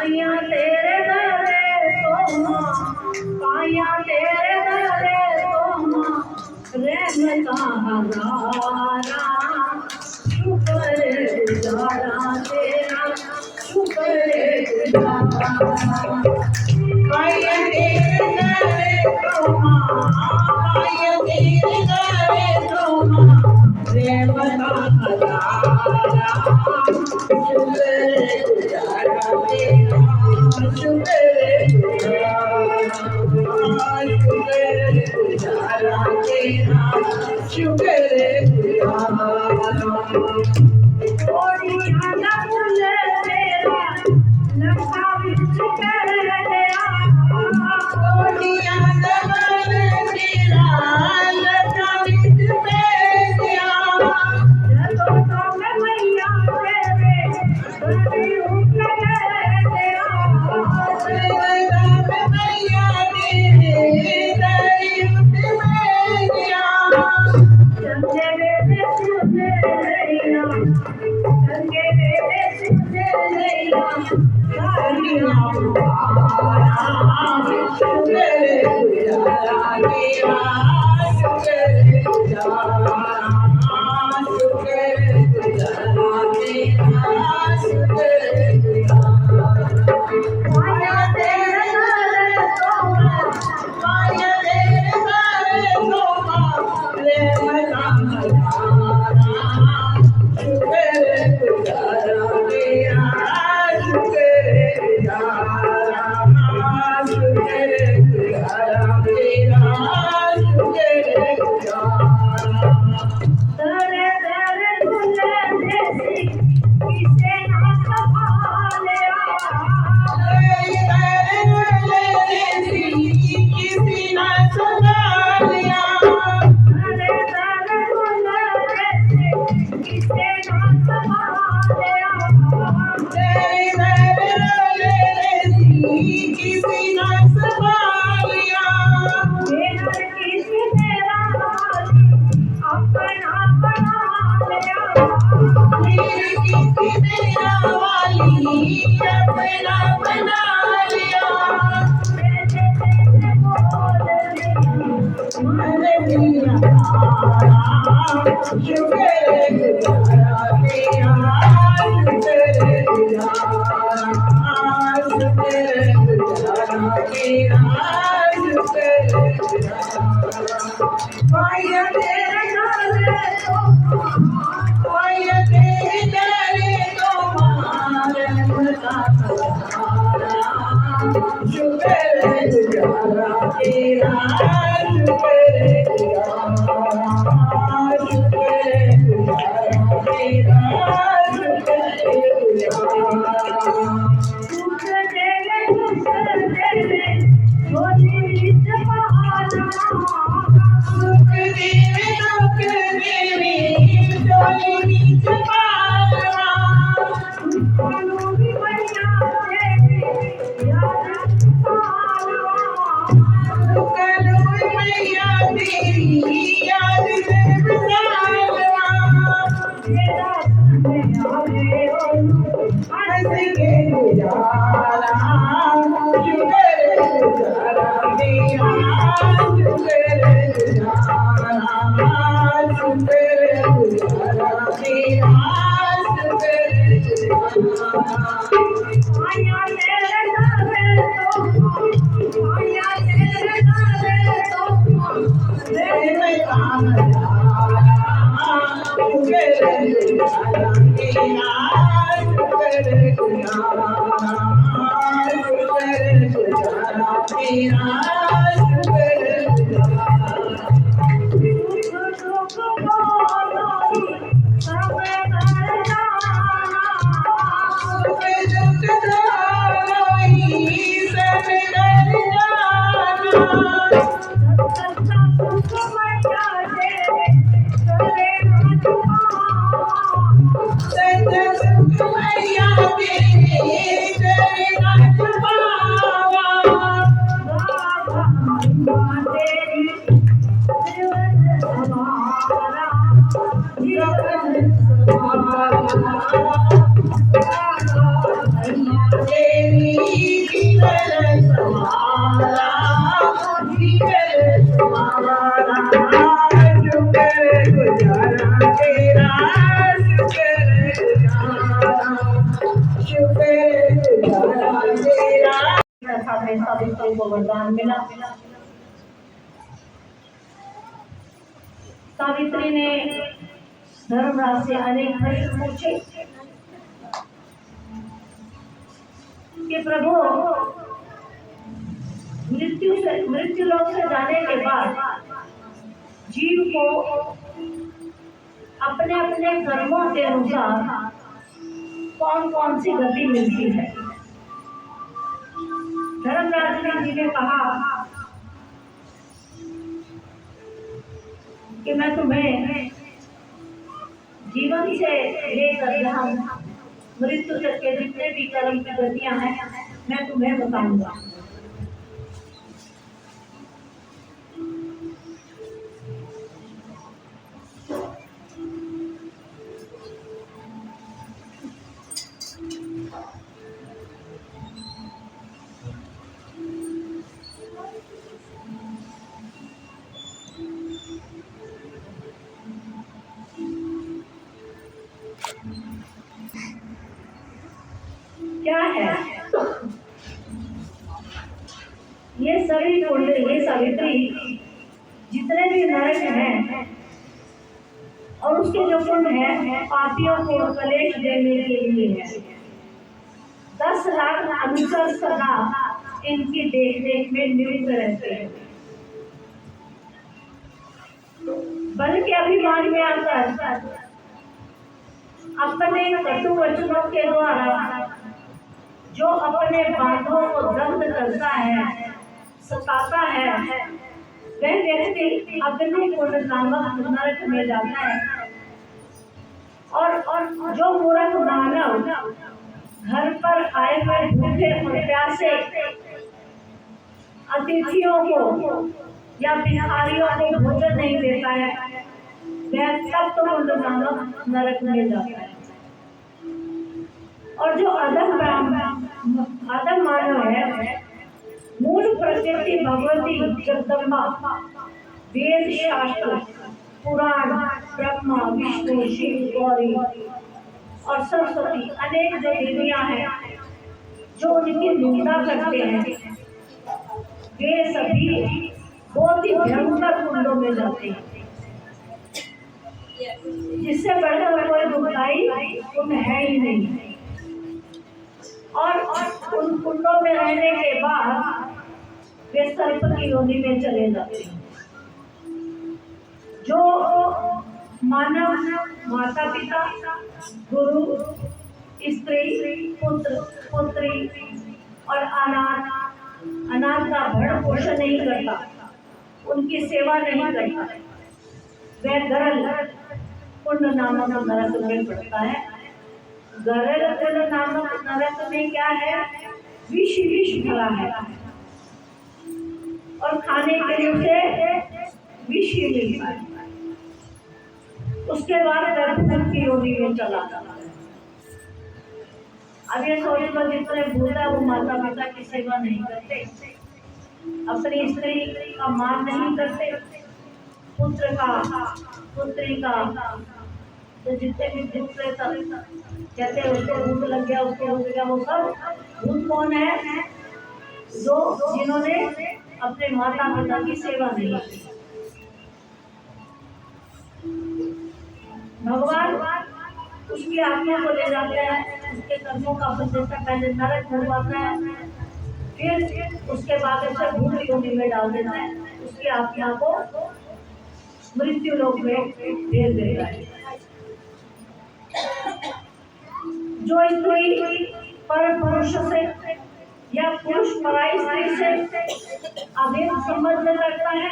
पाया तेरे दरे तो माँ, पाया तेरे दरे तो माँ, रहमता हजारा, शुक्र गुजारा तेरा, शुक्र गुजारा। पाया तेरे दरे तो माँ, पाया तेरे दरे तो माँ, रहमता हजारा, शुक्र गुजारा तेरा, शुक्र गुजारा तेरा, शुक्र गुजारा। थोड़ी आना भूले तेरा, लखा विच कर गया, थोड़ी आना भूले तेरा, लखा विच कर गया। जदों तो मैं मैया तेरे, बड़ी उठ गया, मैं मैया तेरे, बड़ी उठ गया। चंगे वेले सुने लैया, चंगे वेले सुने लैया, सारियां पुकारा, शुक्र गुजारा तेरा, शुक्र गुजारा, शुक्र गुजारा तेरा, शुक्र गुजारा। पाया तेरे दरे तो माँ, पाया तेरे दरे तो माँ, रहमता हजारा, शुक्र गुजारा तेरा, शुक्र गुजारा, शुक्र गुजारा तेरा, शुक्र गुजारा। दरे दरे भूले देसी, किसे ना संभालिया, दरे दरे भूले देसी, किसी ना संभालिया, दरे दरे भूले देसी, किसे ना संभालिया, दरे दरे भूले देसी, किसी ना संभालिया। मेरा किसी तेरा वाली, अपना बना लिया, मेरी किसी तेरा वाली, अपना बना लिया। मैंने तेरे बोल दिया, मैंने तेरा तारा, शुक्र गुजारा तेरा, शुक्र गुजारा, शुक्र गुजारा तेरा, शुक्र गुजारा। पाया तेरे दरे तो माँ, पाया तेरे दरे तो माँ, रहमता हजारा, शुक्र गुजारा तेरा, शुक्र गुजारा, शुक्र गुजारा तेरा, शुक्र गुजारा। सुख देवे झोली जमाना, सुख देवे झोली जमाना, सुखों भी मैया तेरी याद सारा, सुखों भी मैया तेरी याद सारा। मेरा संग आवे ओलू, हंस के गुजारा, शुक्र गुजारा तेरा, शुक्र गुजारा, शुक्र गुजारा तेरा, शुक्र गुजारा। पाया तेरे दरे तो माँ, पाया तेरे दरे तो माँ, रहमता हजारा, शुक्र गुजारा तेरा, शुक्र गुजारा, शुक्र गुजारा तेरा, शुक्र गुजारा। सुख दुख बोलो सब कर जाना, सुख दुख दोई सब कर जाना। सच्चा सुख मैया तेरे करे ना छुपावा, सच्चा सुख मैया तेरे करे ना छुपावा। में सावित्री को वरदान मिला। सावित्री ने धर्मराज से अनेक प्रश्न पूछे कि प्रभु, मृत्यु लोक से जाने के बाद जीव को अपने अपने कर्मों के अनुसार कौन कौन सी गति मिलती है। धर्मराज जी ने कहा कि मैं तुम्हें जीवन से लेकर जहाँ मृत्यु तक के जितने भी कर्म की गतियां हैं मैं तुम्हें बताऊंगा। क्या है ये सभी कुंड, ये सावित्री जितने भी नरक हैं और उसके जो कुंड हैं पापियों को कलेश देने के लिए है। 10 लाख अनुचर सदा इनकी देखरेख में नियुक्त रहते हैं। बल के अभिमान में आकर अपने कटु वचनों के द्वारा जो अपने बांधों को दग्ध करता है, सताता है, वह व्यक्ति अग्निकुंड नामक नरक में जाता है। और जो मूर्ख मानव घर पर आए हुए भूखे और प्यासे अतिथियों को या भिखारियों को भोजन नहीं देता है, वह सप्तकुंड नामक नरक में जाता है। और जो अधम मानव है, मूल प्रकृति भगवती जगदम्बा, वेद शास्त्र, पुराण, ब्रह्मा, विष्णु, शिव, गौरी और सरस्वती अनेक जो देवियां हैं जो उनकी निंदा करते हैं, वे सभी बहुत ही भयंकर कुंडों में जाते हैं। जिससे बढ़कर कोई दुखदाई कुंड है ही नहीं। और उन कुंडों में रहने के बाद वे सर्प की योनि में चले जाते हैं। जो मानव माता पिता, गुरु, स्त्री, पुत्र, पुत्री और अनाथ का भरण पोषण नहीं करता, उनकी सेवा नहीं करता, वह गरल कुंड नामक नरक में पड़ता है। गरल कुंड नामक नरक में क्या है? विष भरा है और खाने के लिए उसे विष मिलता है। उसके बाद वह की योनि में चला जाता है। अब ये सोच लो, जितने भूत है वो माता पिता की सेवा नहीं करते, अपनी स्त्री का मान नहीं करते, पुत्र का, पुत्री का, तो जितने भी भूत कहते हैं उसको भूत लग गया, उसको हो गया, वो सब भूत कौन है? जो जिन्होंने अपने माता पिता की सेवा नहीं की। भगवान उसकी आत्मा को ले जाते हैं, उसके कर्मों का प्रतिष्ठा पहले नरक भरवाता है, फिर उसके बाद उसे भूत योनि में डाल देता है, उसकी आत्मा को मृत्यु लोक में भेज देता है। जो स्त्री पर पुरुष से या पुरुष पराई स्त्री से अभेद संबंध करता है,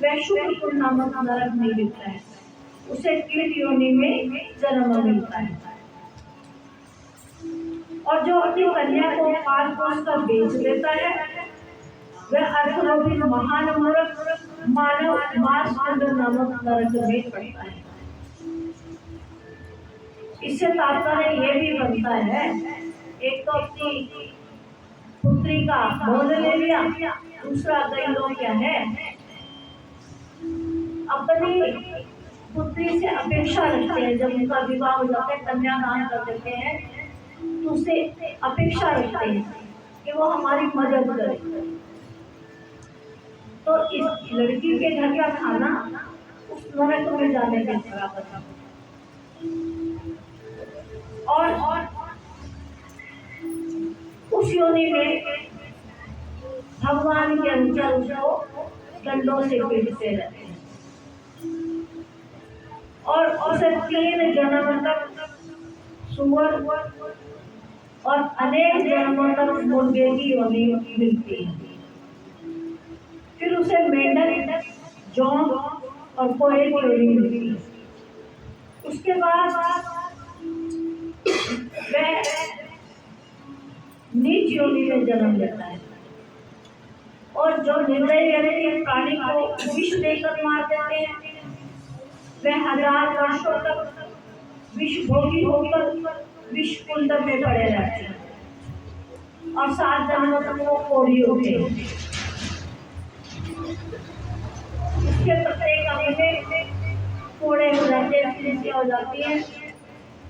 वह शुक्र नामक नरक में मिलता है, उसे कीट योनि में जन्म मिलता है। और जो अपनी कन्या को पाल पोस कर बेच देता है, वह अर्थलोभी महान मूर्ख मानव मार्सकुंड नामक नरक में पड़ता है। इससे तात्पर्य ये भी बनता है, एक तो अपनी पुत्री का बोल ले लिया, दूसरा कई लोग क्या है अपनी पुत्री से अपेक्षा रखते हैं, जब उनका विवाह हो जाता है कन्यादान कर देते हैं तो उससे अपेक्षा रखते हैं कि वो हमारी मदद करे। तो इस लड़की के घर का खाना उस नरक में जाने के बराबर था। और उस योनि में भगवान के अनुसार उसको डंडों से पीटते रहते हैं और उसे 3 जन्म तक सुअर और अनेक जन्मों तक मुर्गे की योनि मिलती है। फिर उसे मेंढक, जोंक और कोए की योनि मिलती है। उसके बाद वह नीच योनि में जन्म लेता है और जो निर्दयी व्यक्ति प्राणी को विष देकर मार देते हैं वह 1000 वर्षों तक विष भोगी होकर विष कुंड में पड़े रहते हैं और 7 जन्मों तक वो कोढ़ी होते हैं। इसके प्रत्येक अंग में कोड़े हो जाते हैं, फिलिसियाँ हो जाती हैं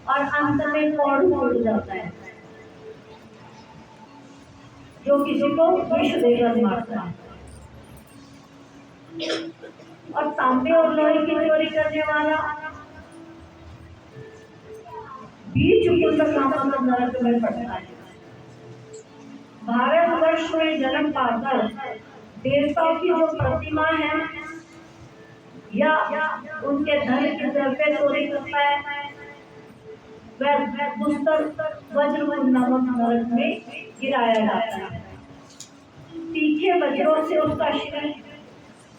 और अंत में कोढ़ फूट जाता है जो किसी को विष देकर मारता है। और तांबे और लोहे की चोरी करने वाला बीच कुंड नामक नरक में पड़ता है। भारतवर्ष में जन्म पाकर देवताओं की जो प्रतिमा है या उनके धन की द्रव्य चोरी करता है वह दुस्तर वज्रकुंड नामक नरक में गिराया जाता है। तीखे वज्रों से उसका शरीर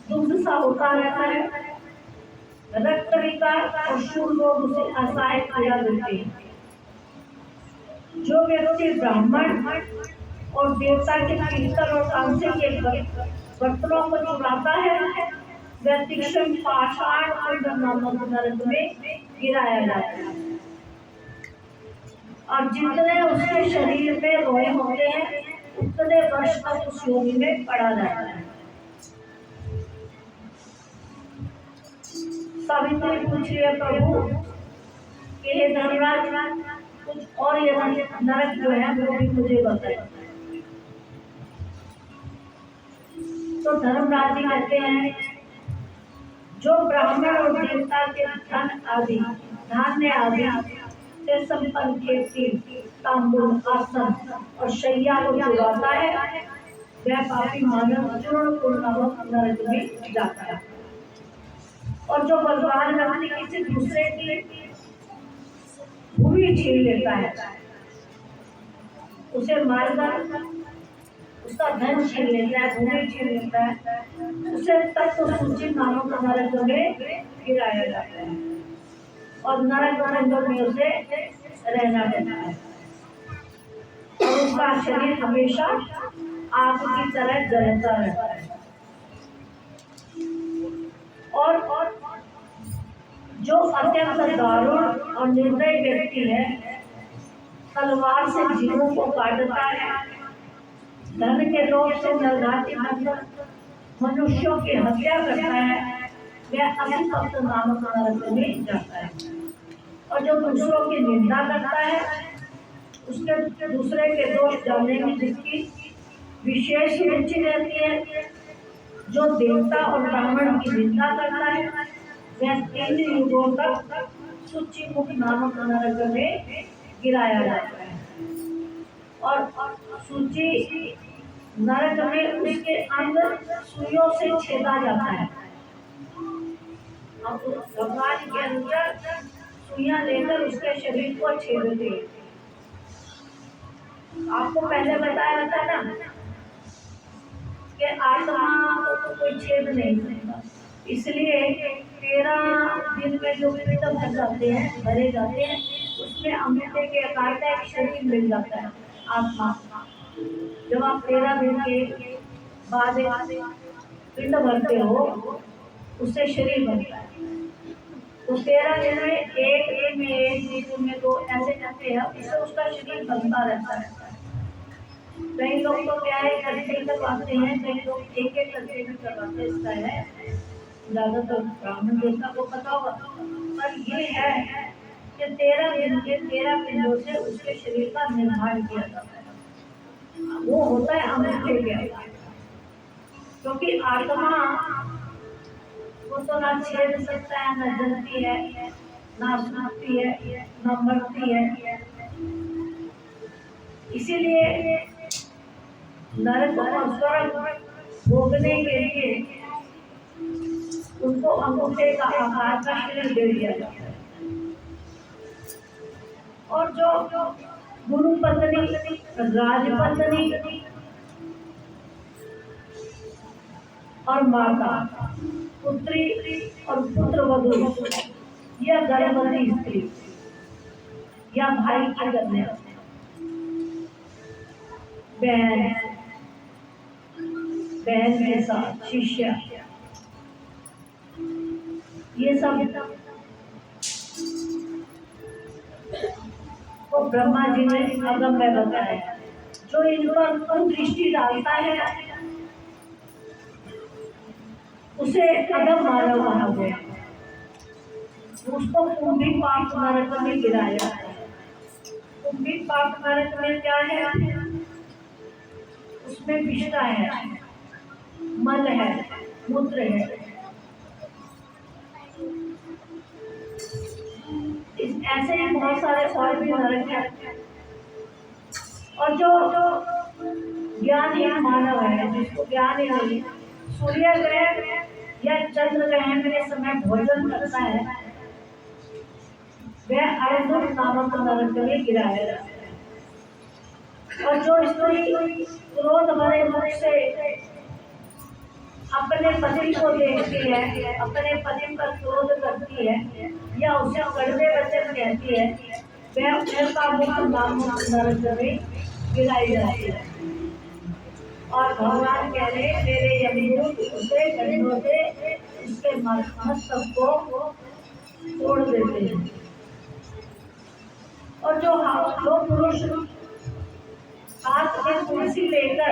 दुग्ध सा होता रहता है। रक्त विकार और शूल रोग उसे असहाय पीड़ा देते हैं। जो व्यक्ति ब्राह्मण और देवता के कीर्तन और कांसे के बर्तनों को चुराता है वह तीक्ष्ण पाषाण कुंड नामक नरक में गिराया जाता है और जितने उसके शरीर में रोए होते हैं उतने वर्ष तक उस योनि में पड़ा रहता है। सावित्री पूछ रही है प्रभु कि हे धर्मराज कुछ और ये नरक जो है वो भी मुझे बताए। तो धर्मराज जी कहते हैं जो ब्राह्मण और देवता के धन आदि धान्य आदि से संपन्न खेती तांबूल आसन और शैया को चुराता है वह पापी मानव चूर्ण कुंड नामक नरक में जाता है। और जो बलवान व्यक्ति किसी दूसरे की भूमि छीन लेता है उसे मारकर उसका धन छीन लेता है, भूमि छीन लेता है, उसे तत्व सूची नामक नरक में गिराया जाता है और नरक कुंड में उसे रहना पड़ता है और उसका शरीर हमेशा आग की तरह जलता रहता है। और जो अत्यंत दारुण और निर्दयी व्यक्ति है तलवार से जीवों को काटता है, धन के लोभ से नरघाती बनकर मनुष्यों की हत्या करता है वह अभिशप्त नामक नरक में जाता है। और जो दूसरों की निंदा करता है उसके दूसरे के दोष जानने में जिसकी विशेष रुचि रहती है, जो देवता और ब्राह्मण की निंदा करता है वह 3 युगों तक सूची मुख नामक नरक में गिराया जाता है। और सूची नरक में उसके अंग सुइयों से छेदा जाता है। अब भगवान के अनुसार सुइयां लेकर उसके शरीर को छेदते हैं। आपको पहले बताया था ना कि आत्मा को तो कोई छेद नहीं सकता, इसलिए 13 दिन में जो पिंड भर जाते हैं भरे जाते हैं उसमें अंगूठे के आकार का एक शरीर मिल जाता है आत्मा। जब आप 13 दिन के बाद पिंड भरते हो उससे शरीर बनता है। तो 13 दिन में एक दिन में 1 दिन में 2 ऐसे करते हैं, इससे उसका शरीर बनता रहता है। कई लोग तो क्या है करके करवाते हैं, कई लोग एक करके भी करवाते हैं। इसका है ज्यादातर ब्राह्मण देवता को पता होगा, पर ये है कि 13 दिन के 13 पिंडों से उसके शरीर का निर्माण किया जाता है। वो होता है अमृत प्याला, क्योंकि आत्मा वो तो ना छेद सकता है, ना जलती है, ना सूखती है, ना मरती है। इसीलिए नरक और स्वर्ग भोगने के लिए उनको अंगूठे का आकार का शरीर दे दिया जाता है। और जो गुरु पत्नी, राजपत्नी और माता, पुत्री और पुत्र वधू या गर्भवती स्त्री या भाई की कन्या, बहन के साथ शिष्य, ये सब तो ब्रह्मा जी ने अगम में बताया। जो इन पर दृष्टि डालता है उसे अगम मानव कहा गया, उसको कुंभी पाप नरक में गिराया जाता है। कुंभी पाप नरक में क्या है? उसमें विष्ठा है, मल है, मूत्र है। ऐसे ही बहुत सारे और भी नरक हैं। और जो ज्ञानी मानव है, जिसको ज्ञान ही नहीं, सूर्य ग्रह या चंद्र ग्रहण के समय भोजन करता है, वह अर्जुन नामक नरक में गिराया जाता है। और जो स्त्री क्रोध भरे मुख से अपने पति को देखती है, अपने पति पर क्रोध करती है या उसे कड़वे वचन कहती है, वह उनका मुख नामक नरक में गिराई जाती है। और भगवान कह रहे मेरे यमदूत उसे डंडों से उसके मस्तक को तोड़ देते हैं। और जो पुरुष हाथ में तुलसी लेकर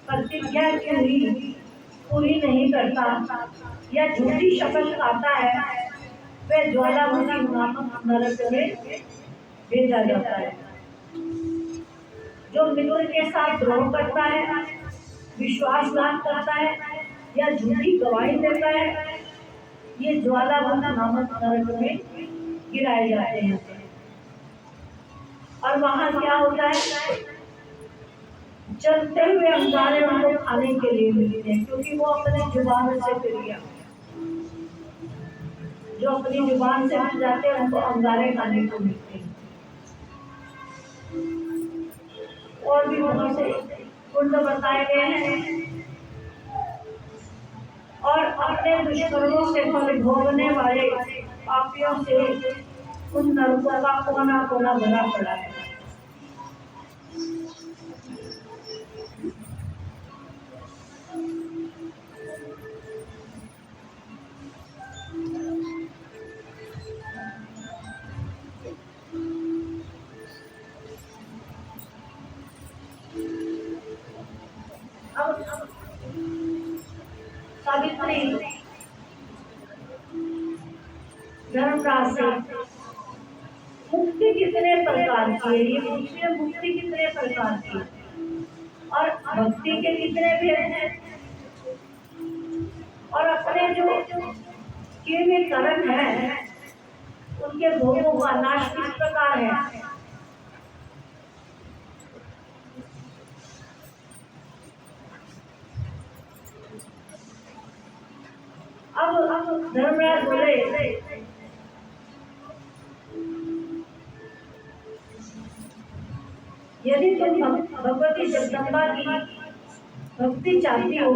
प्रतिज्ञा की हुई पूरी नहीं करता या झूठी शपथ खाता है, वह ज्वालामुखी नामक नरक में भेजा जाता है। जो मित्र के साथ द्रोह करता है, विश्वासघात करता है या झूठी गवाही देता है, ये ज्वालामुखी नामक नरक में गिराए जाते हैं। और वहां क्या होता है? चलते हुए अंगारे उनको खाने के लिए मिलते हैं, क्योंकि वो अपने जुबान से प्रिय, जो अपनी जुबान से मिल जाते हैं उनको अंगारे खाने को मिलते हैं। और भी बहुत से कुंड बताए गए हैं। और अपने दुश्मनों से फल भोगने वाले पापियों से उन नरकों का कोना कोना भरा पड़ा है। सावित्री धर्मराज से मुक्ति कितने प्रकार की है, ये पूछिए मुक्ति कितने प्रकार की और भक्ति के कितने भेद हैं, और अपने जो किए हुए कर्म है उनके भोगों का नाश किस प्रकार है। अब धर्मराज बोले यदि तुम भगवती जगदम्बा की भक्ति चाहती हो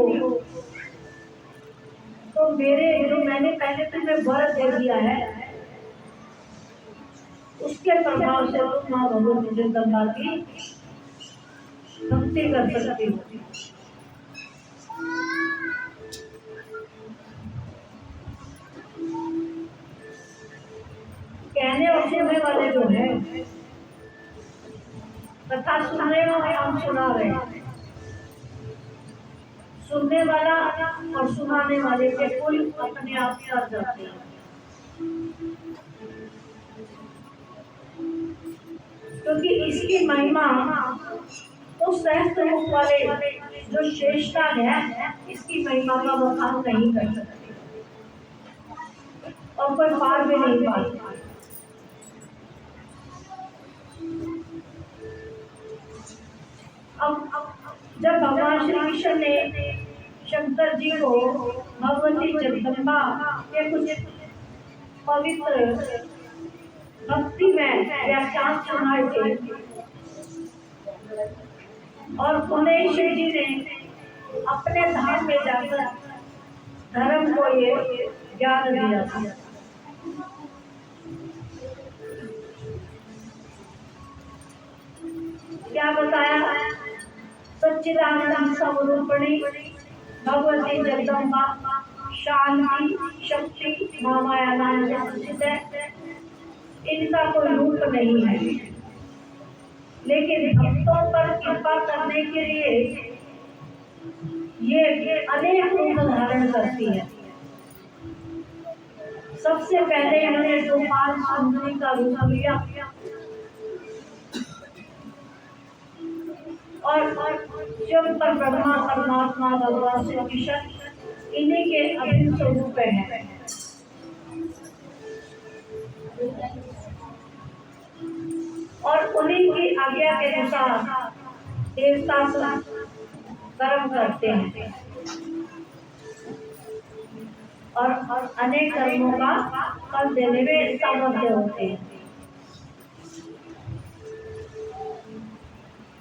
तो मेरे जो मैंने पहले तुम्हें वर दे दिया है उसके प्रभाव से तुम माँ भगवती जगदम्बा की भक्ति कर सकती हो। कहने और सुनने वाले जो है, कथा सुनने में हम सुना रहे हैं, सुनने वाला और सुनाने वाले के कोई अपने आप कर जाते हैं। क्योंकि इसकी महिमा उस उस सहस्त्र मुख वाले जो शेषनाग है, इसकी महिमा का बखान नहीं कर सकते और कोई पार भी नहीं पाता। अब जब भगवान श्री कृष्ण ने शंकर जी को भगवती जगदम्बा के कुछ पवित्र भक्ति में व्याख्यान सुनाए थे और उन्हें शिव जी ने अपने धाम में जाकर धर्म को ये ज्ञान दिया था। क्या बताया? सच्चिदानंद स्वरूपिणी भगवती जगदम्बा शांति शक्ति महामायानंद स्थित है, इनका कोई रूप नहीं है, लेकिन भक्तों पर कृपा करने के लिए ये अनेक रूप धारण करती है। सबसे पहले इन्होंने गोपाल सुंदरी का रूप लिया और जब पर ब्रह्मा परमात्मा भगवान श्री कृष्ण इन्हीं के अभिन्न स्वरूप है। और उन्हीं की आज्ञा के अनुसार देवता सब कर्म करते हैं और अनेक कर्मों का फल देने में समर्थ होते हैं।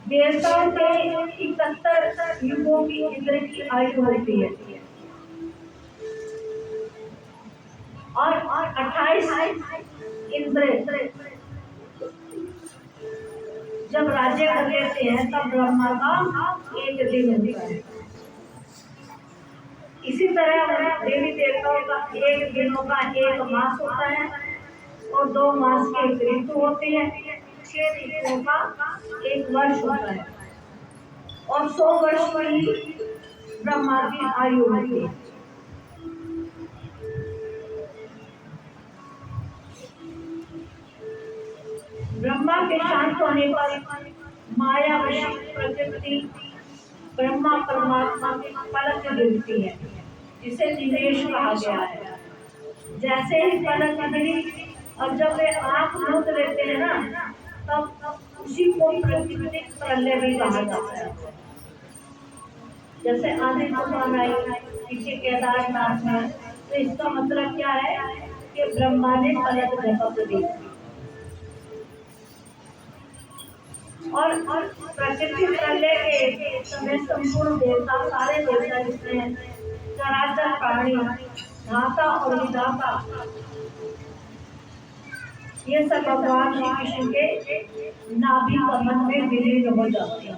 देवताओं के 71 युगों की इंद्र की आयु होती है और 28 इंद्र जब राज्य कर लेते हैं तब ब्रह्मा का एक दिन होता है। इसी तरह देवी देवताओं का एक दिनों का एक मास होता है और 2 मास के एक ऋतु होती है, 6 ऋतुओं का एक वर्ष होता है और 100 वर्ष की ब्रह्मा की आयु होती है। ब्रह्मा के शांत होने पर माया वश प्रकृति ब्रह्मा परमात्मा की पलक गिरती है, जिसे निवेश कहा गया है। जैसे ही पलक गिरी और जब वे आंख मूंद लेते हैं ना, तब उसी को प्राकृतिक प्रलय भी कहा जाता है। जैसे आंधी तूफान आई पीछे केदारनाथ में, तो इसका मतलब क्या है कि ब्रह्मा ने पलक झपक दी और प्रकृति प्रलय के समय संपूर्ण देवता सारे देवता जिसमें चराचर प्राणी धाता और विधाता ये सब भगवान श्री कृष्ण के नाभि कमल में विलीन हो जाते हैं,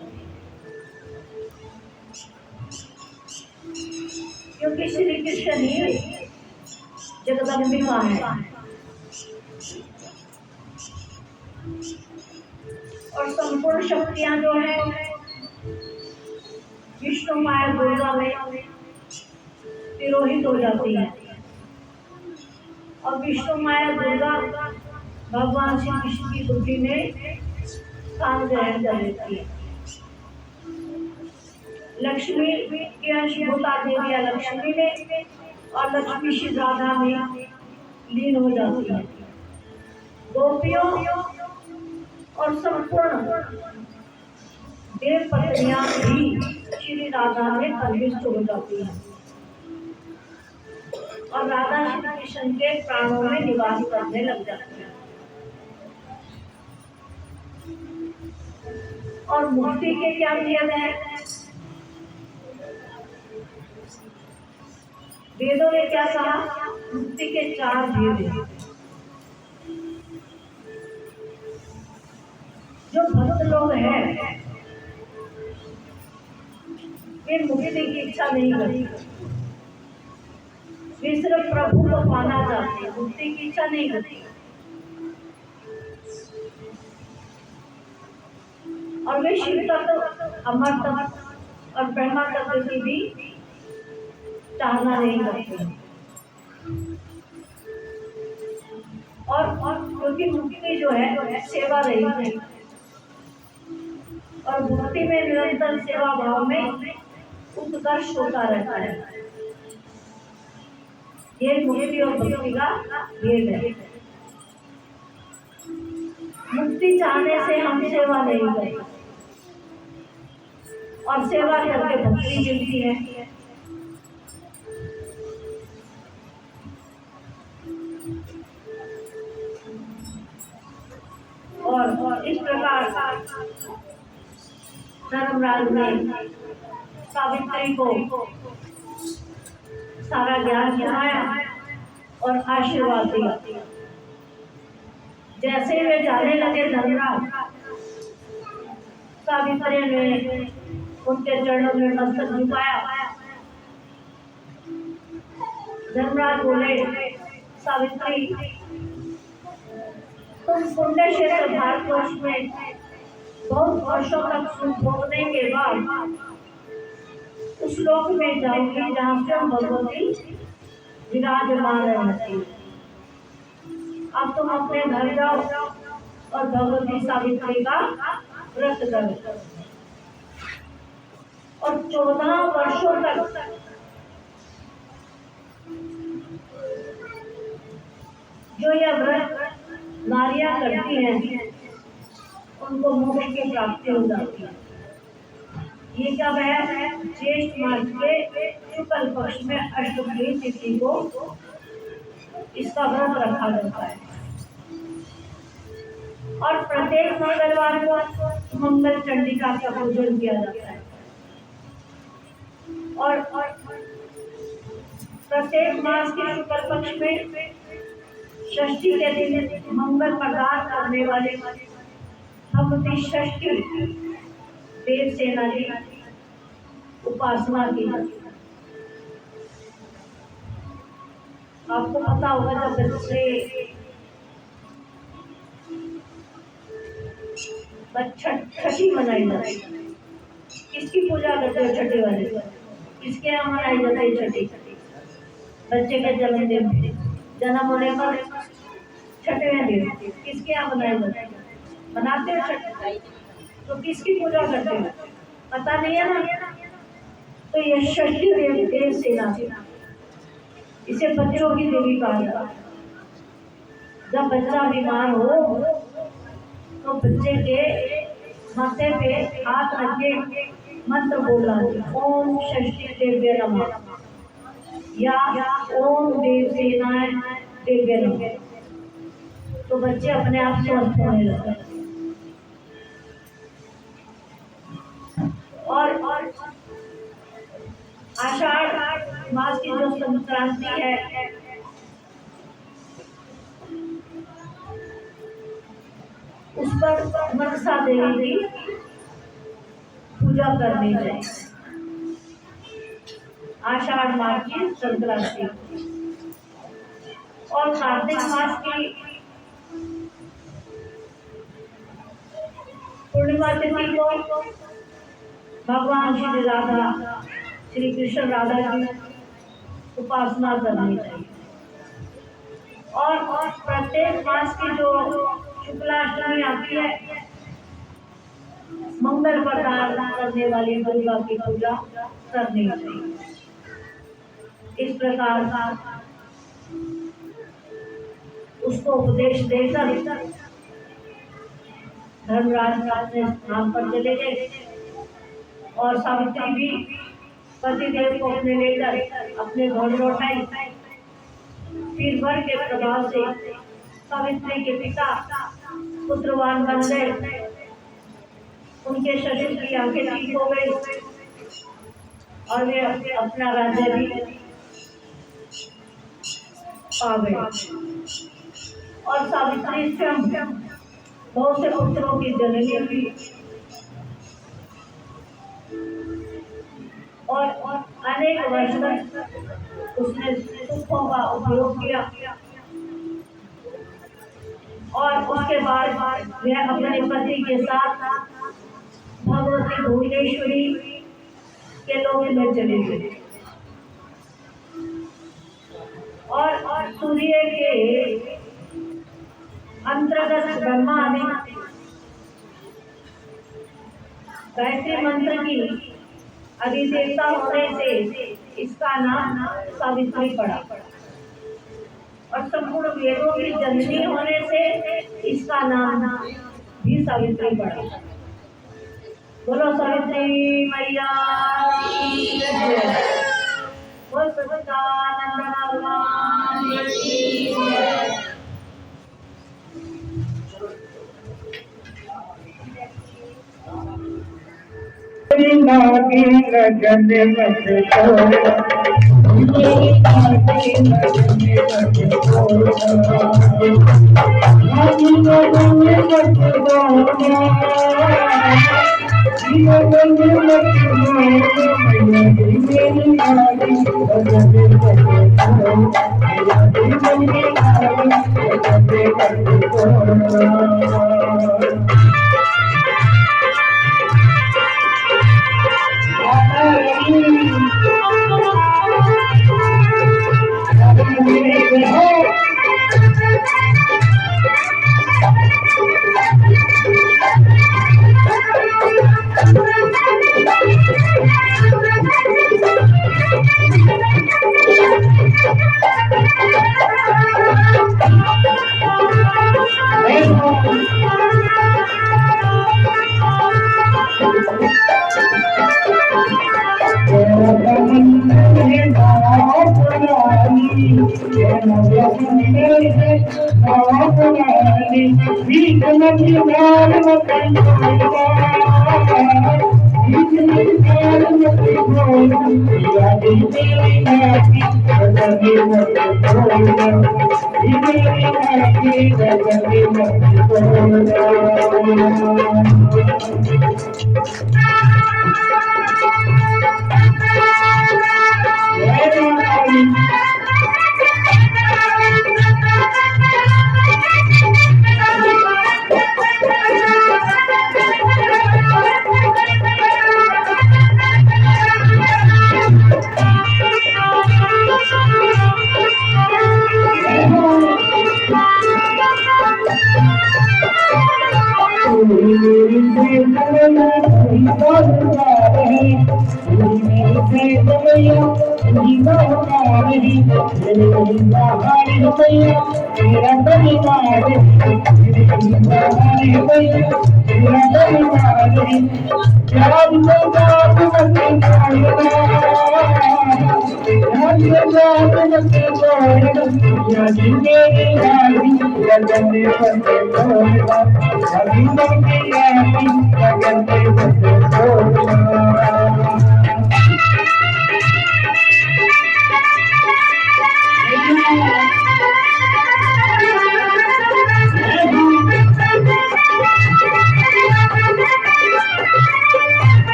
क्योंकि श्री कृष्ण ही जगदम्बिका है और संपूर्ण शक्तियां जो है विष्णु माया दुर्गा में तिरोहित हो जाती है और विष्णु माया दुर्गा भगवान श्री कृष्ण की बुद्धि में स्थान ग्रहण कर लेती है। लक्ष्मी की अंशभूता देवी या लक्ष्मी में और लक्ष्मी श्री राधा में लीन हो जाती है। गोपियों और संपूर्ण देव पत्नियां भी श्री राधा में प्रविष्ट हो जाती हैं और राधा श्री कृष्ण के प्राणों में निवास करने लग जाती है। और मुक्ति के क्या नियम है? वेदों ने क्या कहा? मुक्ति के 4 भेद हैं। जो भक्त लोग हैं वे मुक्ति की इच्छा नहीं करते, वे सिर्फ प्रभु को पाना चाहते हैं, मुक्ति की इच्छा नहीं करते। और वे शिव तत्व अमर तत्व और ब्रह्मा तत्व की भी चाहना नहीं करते। और क्योंकि मुक्ति जो है सेवा रही है, और भक्ति में निरंतर सेवा भाव में उत्कर्ष होता रहता है। ये मुक्ति और भक्ति का भेद है। मुक्ति चाहने से हम सेवा नहीं करते और सेवा करके भक्ति मिलती है। और इस प्रकार धर्मराज ने सावित्री को सारा ज्ञान सुनाया और आशीर्वाद दिया। जैसे वे जाने लगे धर्मराज, सावित्री ने उनके चरणों में मस्तक झुकाया। धर्मराज बोले, सावित्री, तुम पुण्य क्षेत्र भारतवर्ष में बहुत वर्षों तक सुख भोगने के बाद उस लोक में जाओगी जहाँ स्वयं भगवती विराजमान रहती। अब तुम अपने घर जाओ और भगवती सावित्री का व्रत करो और 14 वर्षों तक जो यह व्रत नारियां करती हैं उनको मोक्ष की प्राप्ति हो जाती है। ये कब है? ज्येष्ठ मास के शुक्ल पक्ष में अष्टमी तिथि को इसका व्रत रखा जाता है और प्रत्येक मंगलवार को मंगल चंडिका का पूजन किया जाता है और प्रत्येक मास के शुक्ल पक्ष में षष्ठी के दिन मंगल प्रदान करने वाले भगवती षष्ठी देव सेना की उपासना की जाती है। आपको पता होगा जब बच्चे छठी मनाई जाती है, किसकी पूजा करते हो? छठी वाले। किसके यहाँ मनाई जाती है छठी? बच्चे के जन्मदिन पे, जन्म होने पर छठवें दिन किसके यहाँ मनाई जाती है? मनाते हो छठ, तो किसकी पूजा करते हो? पता नहीं है ना? तो ये षष्ठी देव सेना, इसे बच्चों की देवी कहा जाता है। जब बच्चा बीमार हो तो बच्चे के माथे पे हाथ रख के मंत्र बोलना, ओम षष्ठी देव्य नमः या ओम देव सेनाय देव्य नमः, तो बच्चे अपने आप स्वस्थ होने लगते हैं। और आषाढ़ मास की जो संक्रांति है, उस पर मनसा देवी की पूजा करनी चाहिए। आषाढ़ मास की संक्रांति और कार्तिक मास की पूर्णिमा तिथि को भगवान श्री राधा, श्री कृष्ण राधा की उपासना करनी चाहिए। और प्रत्येक मास की जो शुक्लाष्टमी आती है, मंगल प्रदान करने वाली दुर्गा की पूजा करनी चाहिए। इस प्रकार का उसको उपदेश देकर धर्मराज अपने स्थान पर चले गए और सावित्री भी पतिदेव को अपने लेकर अपने घर लौट आई। फिर वर के प्रभाव से सावित्री के पिता पुत्रवान बन गए, उनके शरीर की आंखें ठीक हो गई और वे अपना राज्य भी पा गए। और सावित्री स्वयं बहुत से पुत्रों की जननी हुई और अनेक वर्ष तक उसने सुखों का उपयोग किया और उसके बाद वह अपने पति के साथ भगवती भुवनेश्वरी के लोक में चले गए और सूर्य के अंतर्गत ब्रह्मा ने गायत्री मंत्र की अधिदेवता होने से इसका नाम सावित्री पड़ा और संपूर्ण वेदों की जननी होने से इसका नाम भी सावित्री पड़ा। बोलो सावित्री मैया की जय। बोल सच्चिदानंद भगवान की जय। नागी लगन मत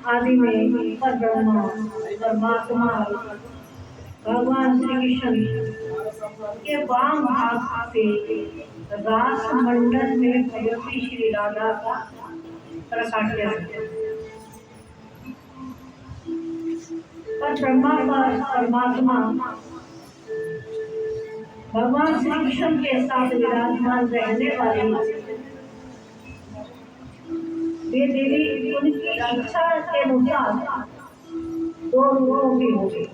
आदि में परब्रह्म परमात्मा भगवान श्री कृष्ण के वाम भाग से रास मंडल में भगवती श्री राधा का प्रकाट्य है। पर ब्रह्मा परमात्मा भगवान श्री कृष्ण के साथ विराजमान रहने वाले वे देवी उनकी इच्छा के अनुसार दो रूपों की होगी।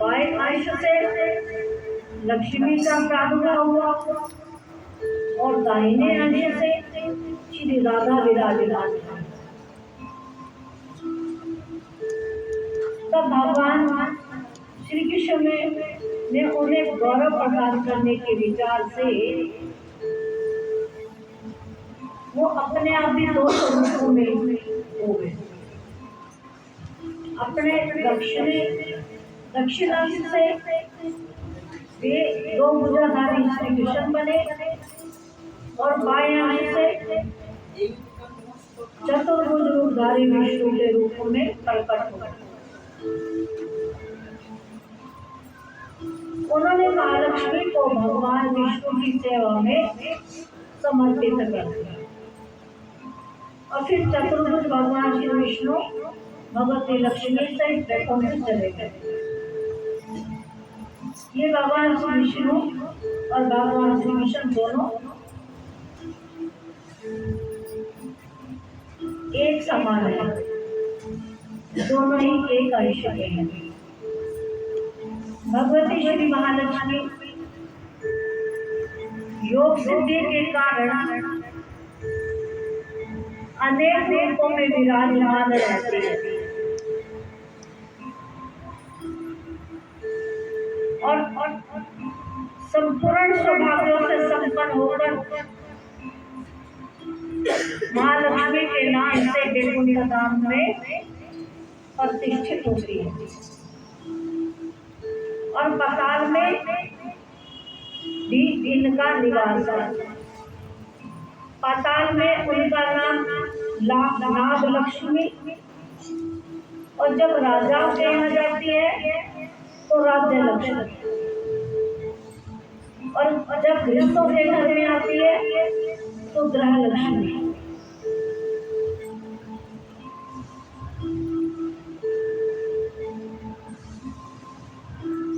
बाएं अंश से लक्ष्मी का प्रादुर्भाव हुआ और दाहिने अंश से श्री राधा विराजमान है। तब भगवान श्री कृष्ण ने उन्हें गौरव प्रदान करने के विचार से वो अपने आप ही दो स्वरूपों में हो गए। अपने दक्षिण अंश से वे दो भुजाधारी श्री कृष्ण बने और बाएं अंश से चतुर्भुज रूपधारी विष्णु के रूप में प्रकट हुए। उन्होंने महालक्ष्मी को भगवान विष्णु की सेवा में समर्पित कर दिया और फिर चतुर्भुज भगवान श्री विष्णु भगवती लक्ष्मी से वैकुंठ चले गए। ये भगवान श्री विष्णु और भगवान श्री कृष्ण दोनों एक समान है, दोनों ही एक अंश के हैं। भगवती श्री महालक्ष्मी योग सिद्धि के कारण अनेक रूपों में विराजमान रहती है और संपूर्ण सौभाग्यों से संपन्न होकर महालक्ष्मी के नाम से वैकुंठ धाम में प्रतिष्ठित होती है और पाताल में भी इनका निवास है। पाताल में उनका नाम नाग लक्ष्मी और जब राजा के यहाँ जाती है तो राज्य लक्ष्मी और जब गृहस्थों के घर में आती है तो ग्रह लक्ष्मी।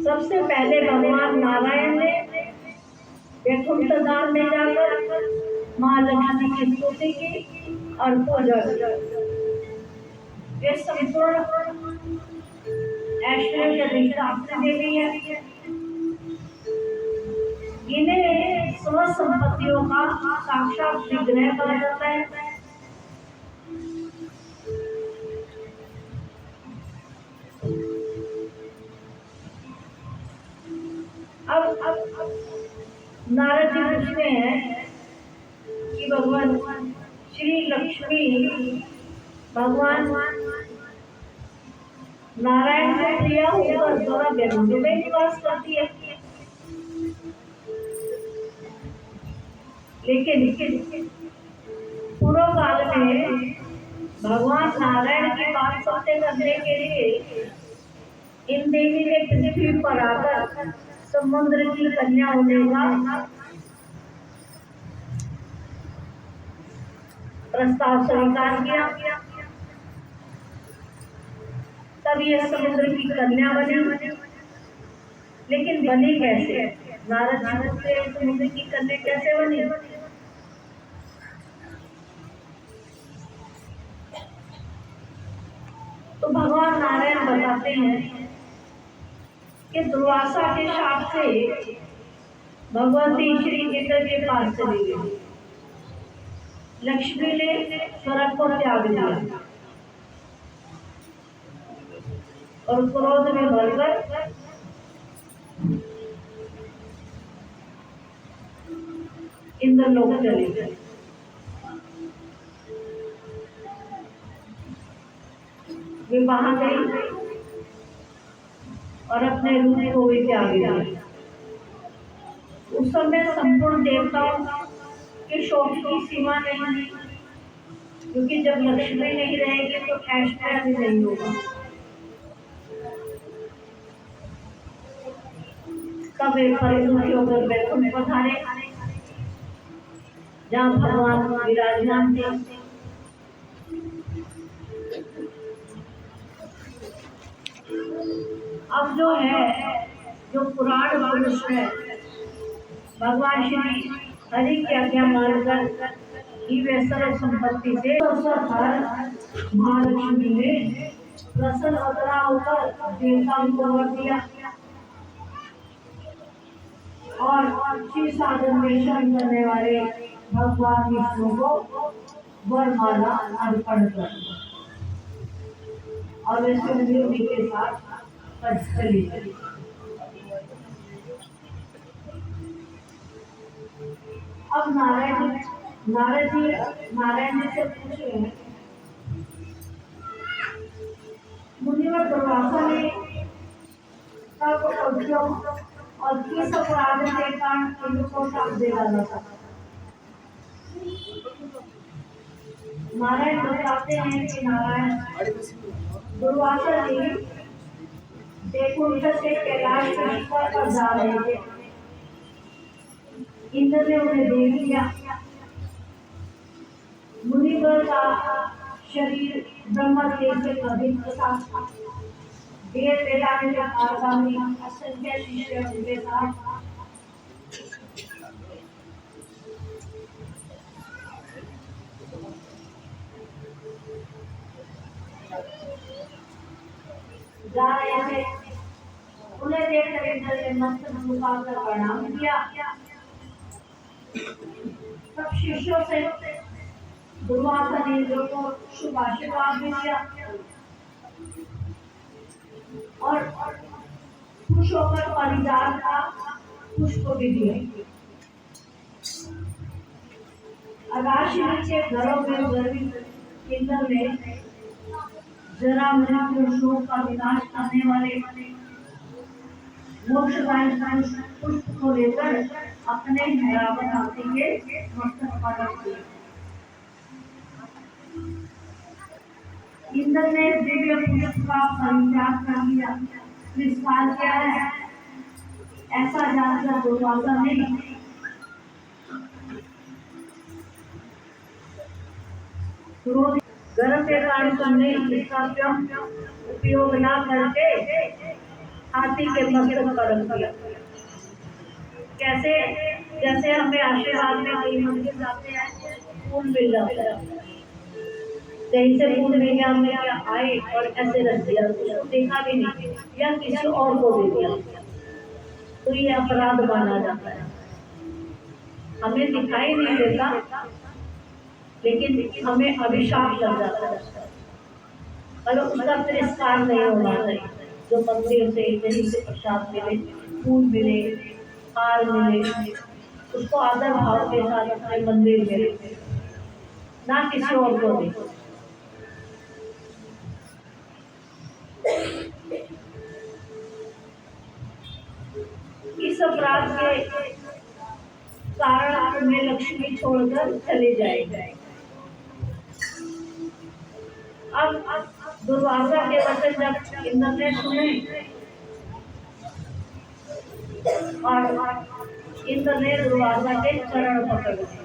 सबसे पहले भगवान नारायण ने वैकुंठ धाम में जाकर महालक्ष्मी की स्तुति की और पूजा की। वे संपूर्ण ऐश्वर्य अधिष्ठात्री देवी है। इन्हें समस्त संपत्तियों का साक्षात विग्रह कहा जाता है। अब नारद जी पूछते हैं कि भगवान श्री लक्ष्मी भगवान नारायण को प्रिया होकर द्वारा वैकुंठ में निवास करती है, लेकिन पूर्व काल में भगवान नारायण की बात सत्य करने के लिए इन देवी ने पृथ्वी पर आकर समुद्र की कन्या होने का प्रस्ताव स्वीकार किया। तब यह समुद्र की कन्या बनी, लेकिन बनी कैसे? नारद जी पूछते हैं समुद्र की कन्या कैसे बनी? तो भगवान नारायण बताते हैं कि दुर्वासा के शाप से भगवती श्री इंद्र के पास चली गई। लक्ष्मी ने स्वर्ग को त्याग दिया और क्रोध में भरकर इंद्रलोक चले गए। वे वहां गई और अपने रूप को भी त्याग दिया। उस समय संपूर्ण देवताओं के शोक की सीमा नहीं थी, क्योंकि जब लक्ष्मी नहीं रहेगी तो ऐश्वर्य भी नहीं होगा। तब वे दुखी होकर वैकुंठ पधारे, जहाँ भगवान विराजमान थे। अब जो पुराण पुरुष है, भगवान श्री हरि की आज्ञा मानकर कि वे सर्व संपत्ति से अवसर पर महालक्ष्मी ने प्रसन्न अतरा होकर देवताओं को वर दिया और शिव साधन में शरण करने वाले भगवान विष्णु को वरमाला अर्पण कर और वे सुखदेव जी के साथ चली गई। अब नारद जी से पूछ रहे हैं, मुनिवर दुर्वासा ने कब उद्योग और किस अपराध के कारण इनको शाप दे डाला था। नारायण बताते हैं कि नारायण दुर्वासा जी वैकुंठ से कैलाश की शिखर पर जा रहे थे। इंद्र ने उन्हें देख लिया। मुनिवर का शरीर ब्रह्मदेव से अधिक था। वेद वेदांत के आगामी असंख्य शिष्य उनके साथ जा रहे थे। उन्हें देखकर इंद्र ने मस्तक झुकाकर प्रणाम किया। तब शिष्यों से दुर्वासा ने इंद्र को शुभ आशीर्वाद दिया और खुश होकर परिजात का पुष्प भी दिया। आकाश नीचे घरों में गर्वित इंद्र ने जरा मृत्यु शोक का विनाश करने वाले मोक्षदायी पुष्प को लेकर अपने रावण हाथी के मस्तक पर रख दिया। इंद्र ने दिव्य पुष्प का परित्याग कर दिया। निष्काल क्या है ऐसा जानकर दुर्वासा ने गर्भ के कारण तुमने इसका क्यों उपयोग न करके हाथी के मस्तक पर रख दिया। कैसे? जैसे हमें आशीर्वाद में कहीं मंदिर जाते हैं फूल मिल जाता है, कहीं से फूल मिल गया हमने क्या आए और ऐसे रख दिया, उसको देखा भी नहीं या किसी और को दे दिया, तो ये अपराध माना जाता है। हमें दिखाई नहीं देता लेकिन हमें अभिशाप लग जाता है। पर उसका तिरस्कार नहीं होना चाहिए। जो मंदिर से कहीं से प्रसाद मिले, फूल मिले, हार मिले, उसको आदर भाव के साथ अपने मंदिर में ना किसी और को दे। इस अपराध के कारण तुम्हें लक्ष्मी छोड़कर चले जाएंगे। अब दुर्वासा के वचन जब इंद्र ने सुने और इंद्र ने दुर्वासा के चरण पकड़ लिए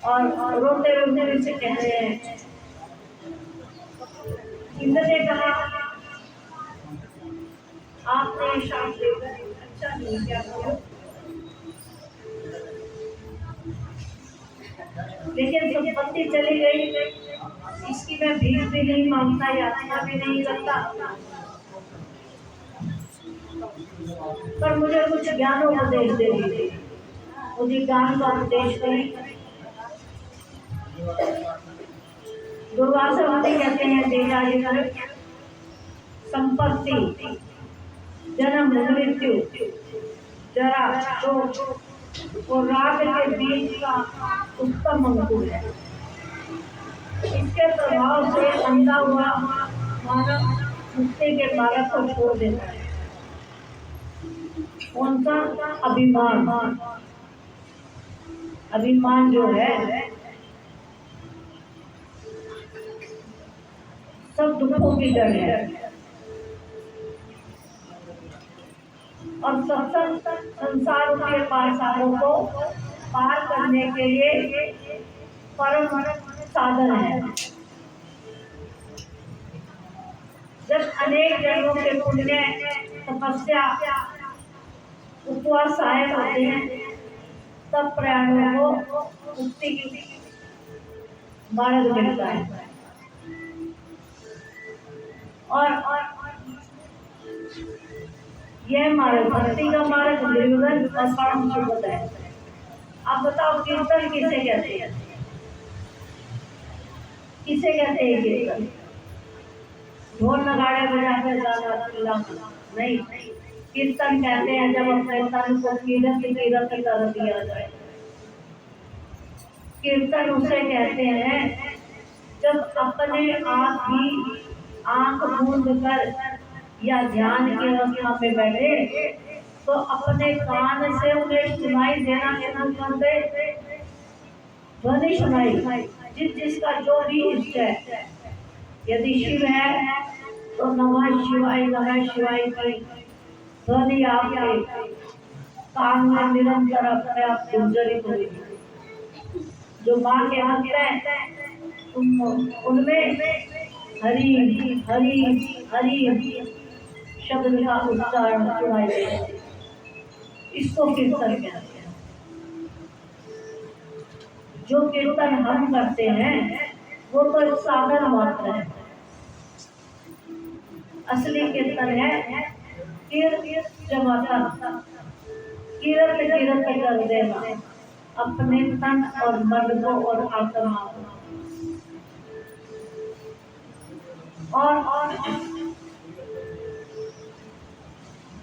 और रोते रोते उनसे कह रहे हैं। इंद्र ने कहा आपने शाप देकर अच्छा नहीं किया, लेकिन संपत्ति चली गई, इसकी मैं भीख भी नहीं मांगता, यातना भी नहीं रखता, पर मुझे कुछ ज्ञानोपदेश दे दीजिए, मुझे ज्ञान का उपदेश करें। दुर्वासा मुनि कहते हैं देवराज संपत्ति, जन्म मृत्यु, जरा शोक और राग के बीच का उत्तम अंकुर है। इसके प्रभाव से अंधा हुआ मानव मुक्ति के मार्ग को छोड़ देता है। कौन सा? अभिमान। अभिमान जो है सब दुखों की जड़ है और सत्संग संसार के पासारों को पार करने के लिए परम साधन है। जब अनेक जन्मों के पुण्य, तपस्या, उपवास सहायक होते हैं सब प्राणियों को मुक्ति की मार्ग मिलता है। और यह मार्ग भक्ति का मार्ग निर्विघ्न और परम सुखद है। आप बताओ कीर्तन किसे कहते हैं? किसे कहते हैं कीर्तन? ढोल नगाड़े बजा के गाना चिल्लाना नहीं। कीर्तन कहते हैं जब अपने तन को कीरत कीरत कर दिया जाए। कीर्तन उसे कहते हैं जब अपने आप ही आंख मूंद कर या ध्यान की अवस्था में बैठे तो अपने कान से उन्हें सुनाई देना शुरू कर दे, ध्वनि सुनाई जिसका जो भी इष्ट है। यदि शिव है तो नमः शिवाय की ध्वनि आपके कान में निरंतर अपने आप गुंजरित होगी। जो माँ के भक्त हैं उनमें हरि हरि हरि शब्द का उच्चारण सुनाई देगा। इसको कीर्तन कहते हैं। जो कीर्तन हम करते हैं वो तो एक साधन मात्र है। असली कीर्तन है कीर्त जमाता, कीरत कीरत कर देना अपने तन और मन को और आत्मा को। और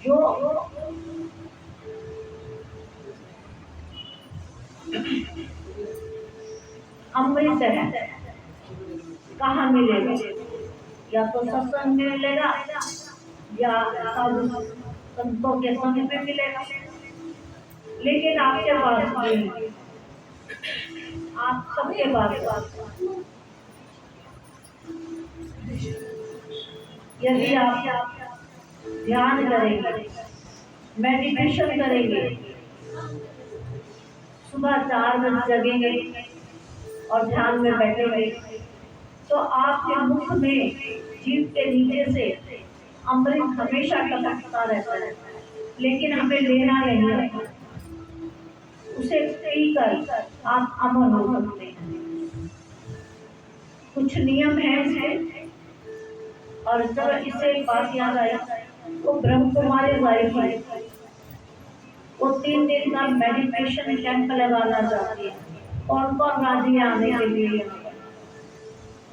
जो अमृत है कहाँ मिलेगा? या तो सत्संग में मिलेगा या साधु संतों के संग में मिलेगा। लेकिन आपके पास नहीं, आप सबके पास। यदि आप ध्यान करेंगे, मेडिटेशन करेंगे, सुबह 4 बजे जगेंगे और ध्यान में बैठेंगे तो आपके मुख में जीभ के नीचे से अमृत हमेशा टपकता रहता है। लेकिन हमें लेना नहीं है, उसे पीकर आप अमर हो सकते हैं। कुछ नियम है इसके। और जब इससे एक बात याद आई वो ब्रह्म कुमारी वाइफ वो 3 दिन का मेडिटेशन कैंप लगाना चाहती है। कौन कौन राजी है आने के लिए?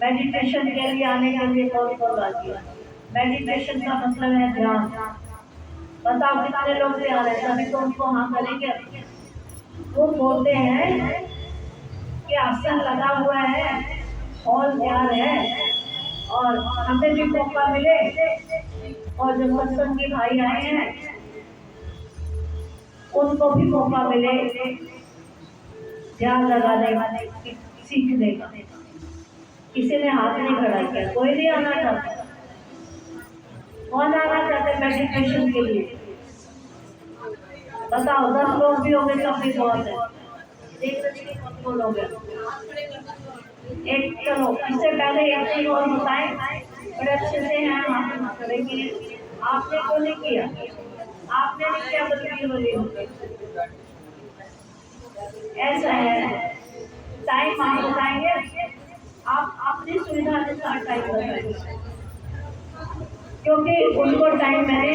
मेडिटेशन के लिए आने के लिए कौन कौन राजी है? मेडिटेशन का मतलब है ध्यान। बताओ कितने लोग आ रहे हैं? अभी तो उनको हाँ करेंगे। वो बोलते हैं कि आसन लगा हुआ है, हॉल तैयार है और हमें भी मौका मिले और जो सत्संगी भाई आए हैं उनको भी मौका मिले ध्यान लगाने वाले सीखने का। किसी ने हाथ नहीं खड़ा किया, कोई नहीं आना चाहता। कौन आना चाहते मेडिटेशन के लिए? बताओ 10 लोग भी होंगे तब भी बहुत है। लोग एक चलो इससे पहले एक चीज और बताएं, बड़े अच्छे से हैं आप करेंगे। आपने क्यों नहीं किया? आपने नहीं क्या बदली? ऐसा है, टाइम आप बताएंगे, आप अपनी सुविधा अनुसार टाइम बताएंगे क्योंकि उनको टाइम मैंने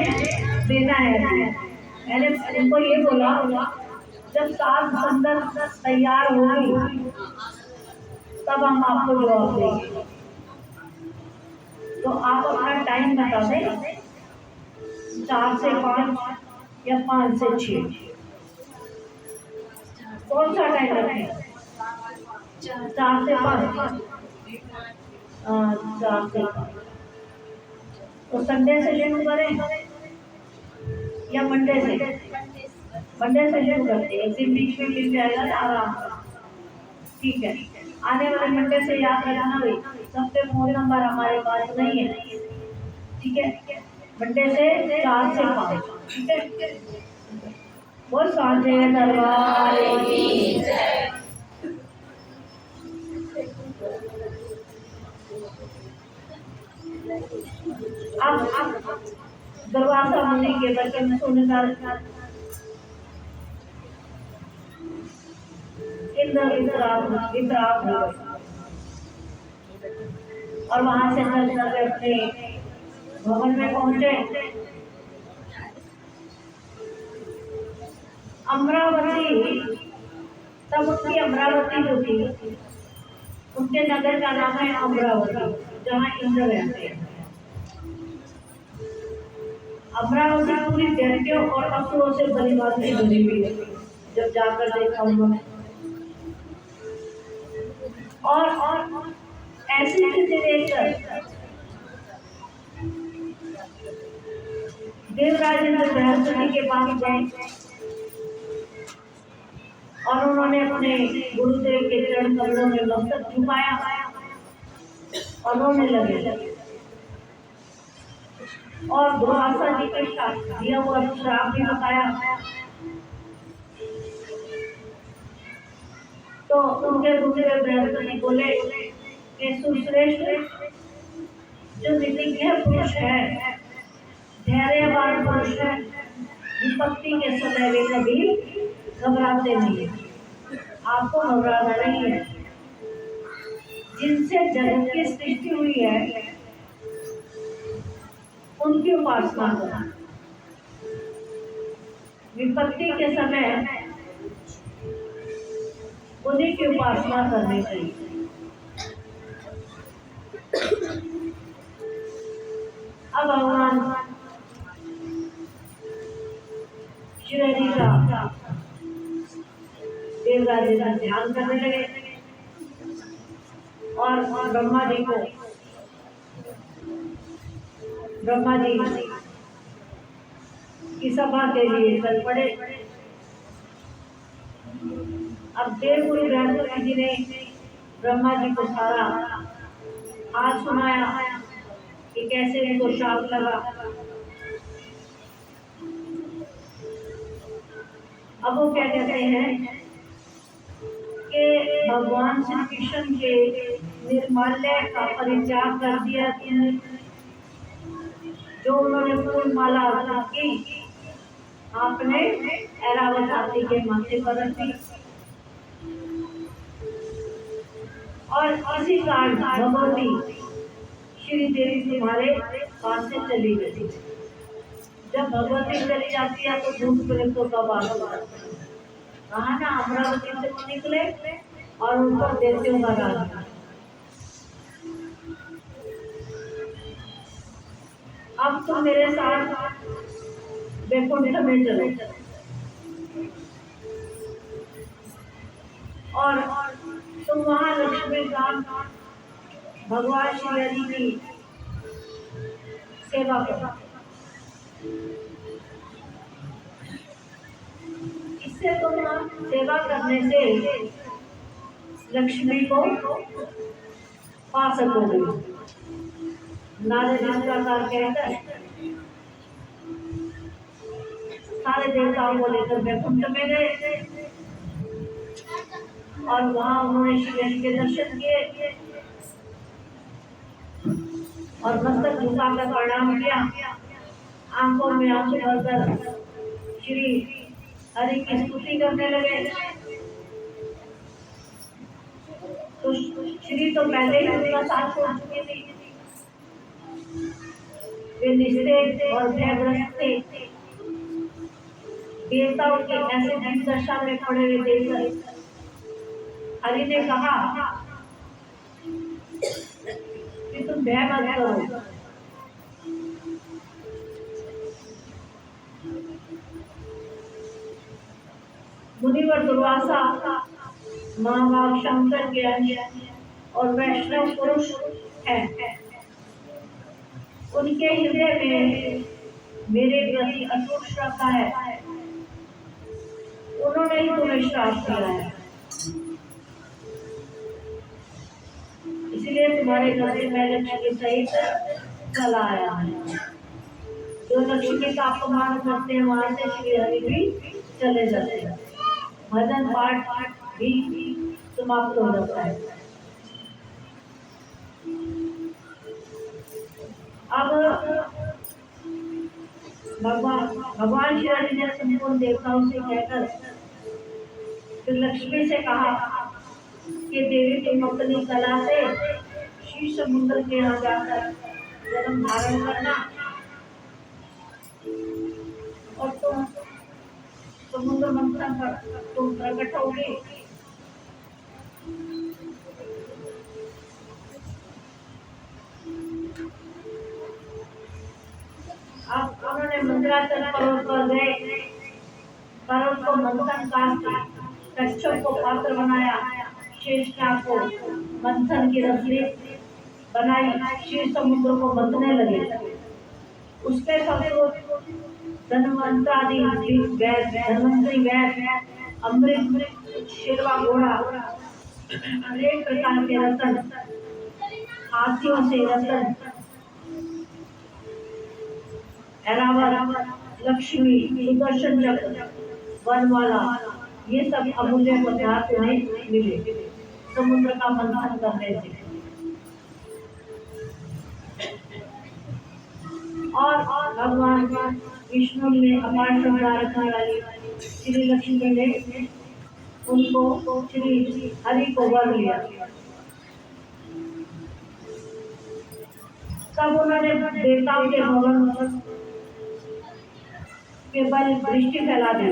देना है। मैंने उनको ये बोला जब सात संदर तैयार होगी तब हम आपको जवाब देंगे। तो आप अपना टाइम बता दें, 4 से 5 या 5 से 6, कौन सा टाइम रखें? 4 से 5, 4 से 5। तो संडे से शुरू करें या मंडे से? मंडे से शुरू करते हैं, एक दिन बीच में मिल जाएगा आराम से। ठीक है, आने वाले मंडे से याद रखना भाई, सबके फोन नंबर हमारे पास नहीं है। ठीक है, मंडे से 4 से 5। ठीक है, वो साझे दरबार की जय। अब दरवाजा मुनि के वचन सुनकर इधर वितराग हो गए और वहां से चल कर अपने भवन में पहुंचे। अमरावती, तब उसकी अमरावती जो थी, उनके नगर का नाम है अमरावती, जहाँ इंद्र रहते हैं। अमरावती पूरी दैत्यों और असुरों से भली भांति भरी हुई है। जब जाकर देखा उन्होंने, और ऐसी स्थिति देखकर देवराजेंद्र बृहस्पति के पास गए और उन्होंने अपने गुरुदेव के चरण कमलों में मस्तक झुकाया और रोने लगे और दुर्वासा जी के दिया हुआ श्राप भी बताया। तो उनके गुरुदेव बृहस्पति बोले कि सुश्रेष्ठ, जो विधिज्ञ पुरुष है, धैर्यवान पुरुष है, विपत्ति के समय वे कभी घबराते नहीं, आपको घबराना नहीं है। जिनसे जगत की सृष्टि हुई है उनकी उपासना करो। विपत्ति के समय उन्हीं की उपासना करनी चाहिए। अब भगवान श्री हरि का देवराज का ध्यान करने लगे और ब्रह्मा जी की सभा के लिए चल पड़े। अब देवगुरु बृहस्पति जी ने ब्रह्मा जी को सारा हाल सुनाया कि कैसे इनको शाप लगा। अब वो क्या कहते हैं कि भगवान श्री कृष्ण के निर्माल्य का परित्याग कर दिया, जो उन्होंने फूल माला अर्पण की, आपने ऐरावत हाथी के माथे पर रखी और इसी कारण भगवती श्री देवी तुम्हारे पास से चली गई। जब भगवती चली जाती है तो भूत प्रेतों का वास होता है। कहा ना, अमरावती से वो निकले और उन पर दैत्यों का राज। अब तुम मेरे साथ वैकुंठ में चलो और तुम वहां लक्ष्मी का भगवान श्री हरि की सेवा करो। इससे तुम सेवा करने से लक्ष्मी को पा सकोगे। नारद इस प्रकार कहकर सारे देवताओं को लेकर वैकुंठ में गए और वहां उन्होंने श्री हरि के दर्शन किए और मस्तक झुकाकर प्रणाम किया। आंखों में आंसू भरकर श्री हरि की स्तुति करने लगे। तो श्री तो पहले ही उनका साथ छोड़ चुकी थी, वे निस्तेज और भयग्रस्त थे। देवताओं के ऐसे दिन दशा में पड़े हुए देखकर हरि ने कहा कि तुम भय मत करो। मुनिवर दुर्वासा महाभाग शंकर के अंश और वैष्णव पुरुष है। उनके हृदय में मेरे प्रति अटूट श्रद्धा है। उन्होंने ही तुम्हें श्राप दिया है, इसलिए तुम्हारे घर से मैं लक्ष्मी सहित चला आया हूँ। जो लक्ष्मी का अपमान करते हैं वहां से श्री हरि भी चले जाते हैं। भजन पाठ भी समाप्त हो जाता है। अब भगवान श्री हरि ने संपूर्ण देवताओं से कहकर फिर लक्ष्मी से कहा कि देवी तुम अपनी कला से शीश समुद्र के यहाँ जाकर जन्म धारण करना और तुम समुद्र मंथन पर तुम प्रकट होगे। अब उन्होंने मंदराचल पर्वत पर गए, पर्वत को मंथन काट कच्छप को पात्र बनाया, शेषनाग को मंथन की रसली बनाई, क्षीर समुद्र को मंथने लगे। उसके फलस्वरूप धन्वंतरी वैद, अमृत, शेरवा घोड़ा, अनेक प्रकार के रतन, हाथियों से रतन, ऐरावत, लक्ष्मी, सुदर्शन चक्र, वनमाला, ये सब अमूल्य पदार्थ उन्हें मिले समुद्र का मंथन करने से। और भगवान विष्णु ने अपार श्रद्धा रखने वाली श्री लक्ष्मी ने उनको श्री हरि को वर लिया। तब उन्होंने देवताओं के भवन के बल दृष्टि फैला दी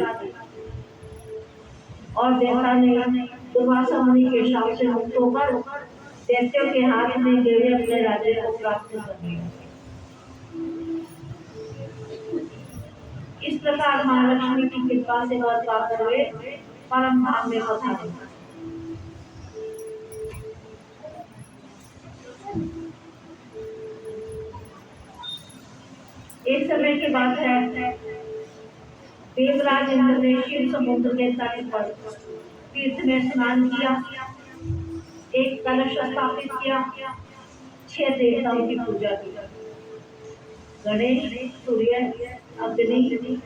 और देवता ने दुर्वासा मुनि के शाप से मुक्त होकर दैत्यों के हाथ में देवी अपने राज्य को प्राप्त कर लिया। इस प्रकार महालक्ष्मी की कृपा से वर पाकर वे परम धाम में पधारे। एक समय की बात है, देवराज इंद्र ने शिव समुद्र के तट पर तीर्थ में स्नान किया, एक कलश स्थापित किया, 6 देवताओं की पूजा की, गणेश, सूर्य, अग्नि,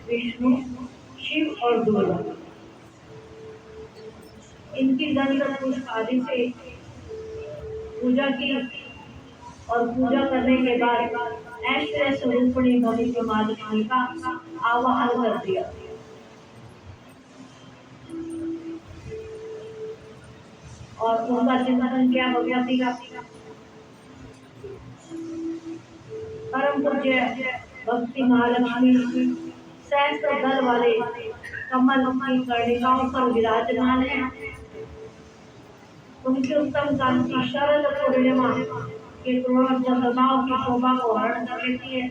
विष्णु, शिव और दुर्गा। इनकी गंध पुष्प आदि से पूजा की और पूजा करने के बाद ऐश्वर्य स्वरूपिणी भविष्य महालक्ष्मी का आवाहन कर दिया। और उनका चिंतन किया भगवती का। परम पूज्य भक्ति महालक्ष्मी सहस्त्र दल वाले कमल की कर्णिकाओं पर विराजमान है। उनकी उत्तम कांति शरद पूर्णिमा के पूर्ण चंद्रमाओं की शोभा को हरण कर लेती है।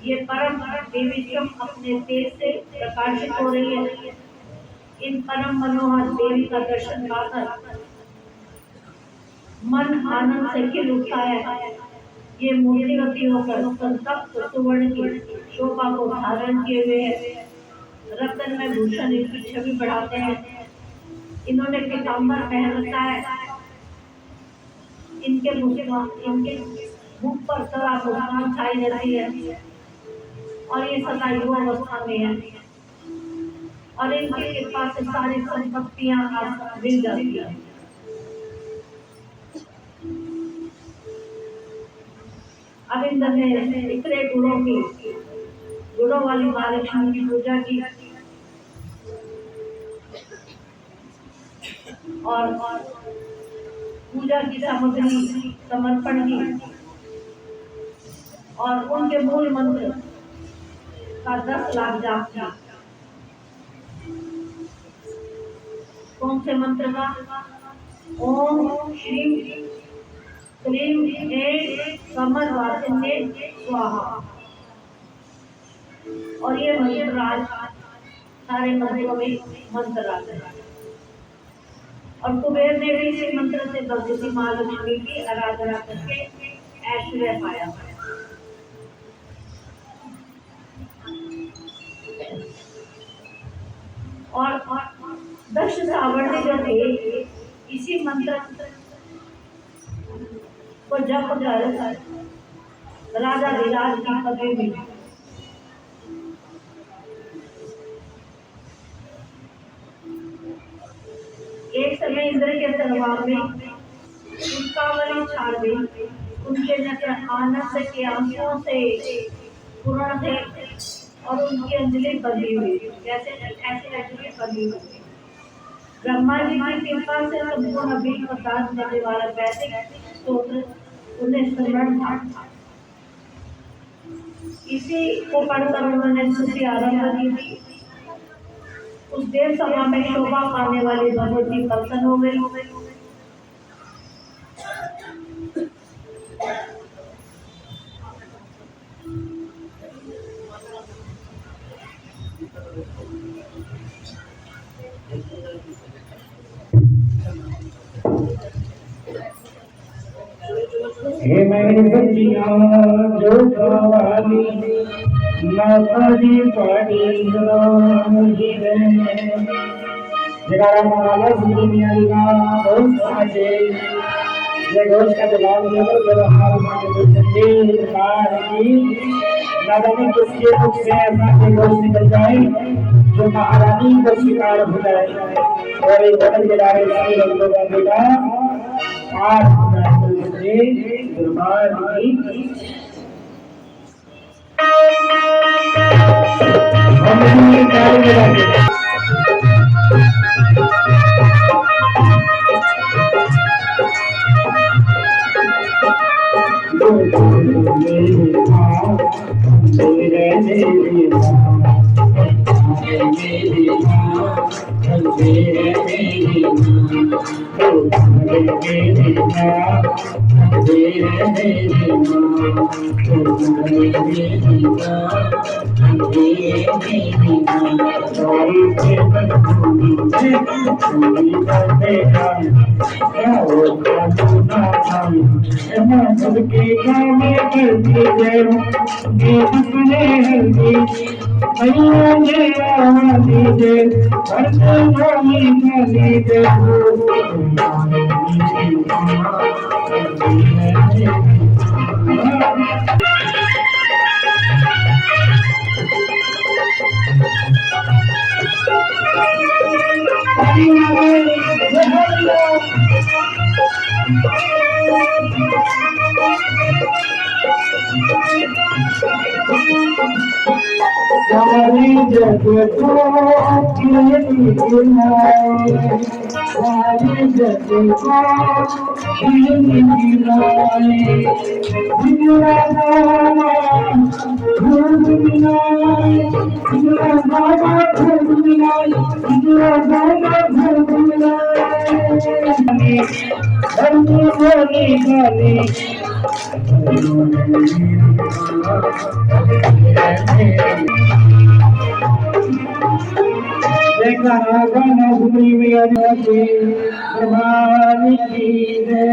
ये परम देवी स्वयं अपने तेज से प्रकाशित हो रही है। इन परम मनोहर देवी का दर्शन पाकर मन आनंद से खिल उठता है। ये मूर्तिवती होकर संतप्त सुवर्ण की शोभा को धारण किए हुए रत्न में भूषण इनकी छवि बढ़ाते हैं। इन्होंने पीताम्बर पहन रखा है। इनके मुख पर सदा मुस्कान छाई रहती है और ये सदा युवा अवस्था में है और इनकी कृपा से सारी संपत्तियां मिल जाती है। अब इंद्र ने इतने गुणों वाली महालक्ष्मी की पूजा की और पूजा की सामग्री समर्पण की और उनके मूल मंत्र का 10 लाख जाप किया। कौन से मंत्र का? ओम श्री क्लीं ऐं कमलवासिन्ये स्वाहा। और ये मंत्र आज सारे मंत्रों में मंत्र आते हैं। और कुबेर ने भी इसी मंत्र से भगवती महालक्ष्मी की आराधना करके ऐश्वर्य पाया। और दक्ष सावर्ण जो थे इसी मंत्र को जप कर राजा विराज की पदवी मिली। एक समय इंद्र के दरबार में पुष्पावली छा गई। उनके नेत्र आनंद के आंसुओं से पूर्ण थे और उनकी अंजलि बंधी हुई, जैसे ऐसी अंजलि बंधी हुई। ब्रह्मा जी की कृपा से संपूर्ण विश्व प्रकाश देने वाला वैदिक स्तोत्र उन्हें स्मरण था। इसी को पढ़कर उन्होंने स्तुति आरंभ की थी। उस देव सभा में शोभा पाने वाली भगवती प्रसन्न हो गई। हे मेरी बच्चियां जो सवाली माता जी पड़ी जगह माला दुनिया का बहुत साजे ये घोष का जवाब देकर व्यवहार में संदेश की नारायणी किसके मुख से ऐसा के घोष निकल जाए जो महारानी को स्वीकार हो जाए और एक बदल के दायरे से लोगों का बेटा आज दरबार की हम कार्य सारी जग को सारी जग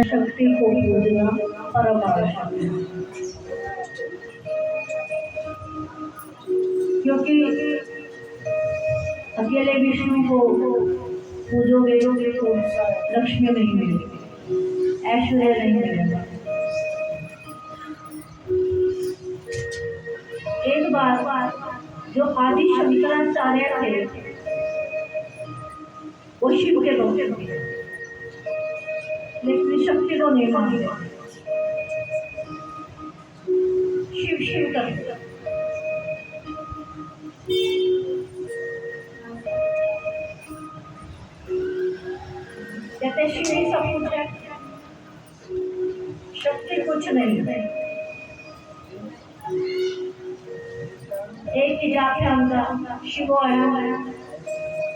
शक्ति को पूजना परम आवश्यक है, क्योंकि अकेले विष्णु को पूजोगे तो लक्ष्मी नहीं मिलेगी, ऐश्वर्य नहीं मिलेगा। एक बार जो आदि शंकराचार्य थे वो शिव के भक्त थे, लेकिन शक्ति को नहीं मानते, शिव शिव करते। कहते शिव ही सब कुछ है, शक्ति कुछ नहीं है। एक ही जाके हमका शिव आया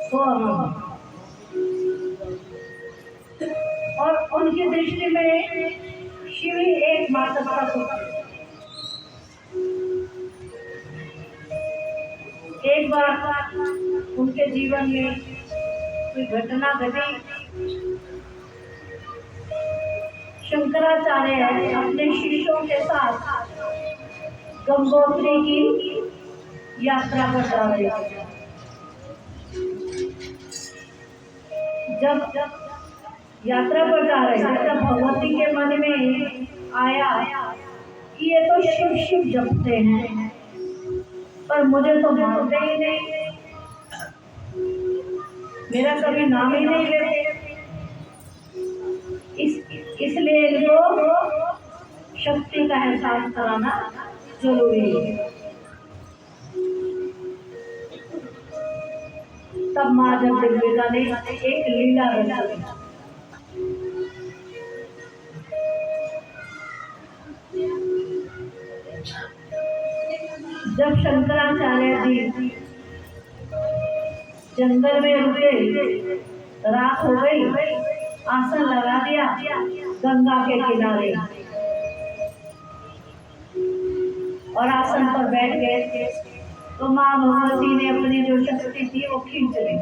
तो हम, और उनकी दृष्टि में शिव ही एकमात्र तत्व है। एक बार उनके जीवन में कोई घटना घटी। शंकराचार्य अपने शिष्यों के साथ गंगोत्री की यात्रा पर जा रहे थे। जब यात्रा पर जा रहे थे तब भगवती के मन में आया कि ये तो शिव शिव जपते हैं, पर मुझे तो मानते ही नहीं, मेरा कभी नाम ही नहीं लेते, इसलिए इनको शक्ति का एहसास कराना जरूरी है। तब माँ जगदम्बिका ने एक लीला रची। जब शंकराचार्य जी जंगल में रुके, रात हो गई, आसन लगा दिया गंगा के किनारे और आसन पर बैठ गए, तो माँ भगवती ने अपनी जो शक्ति थी वो खींच ली।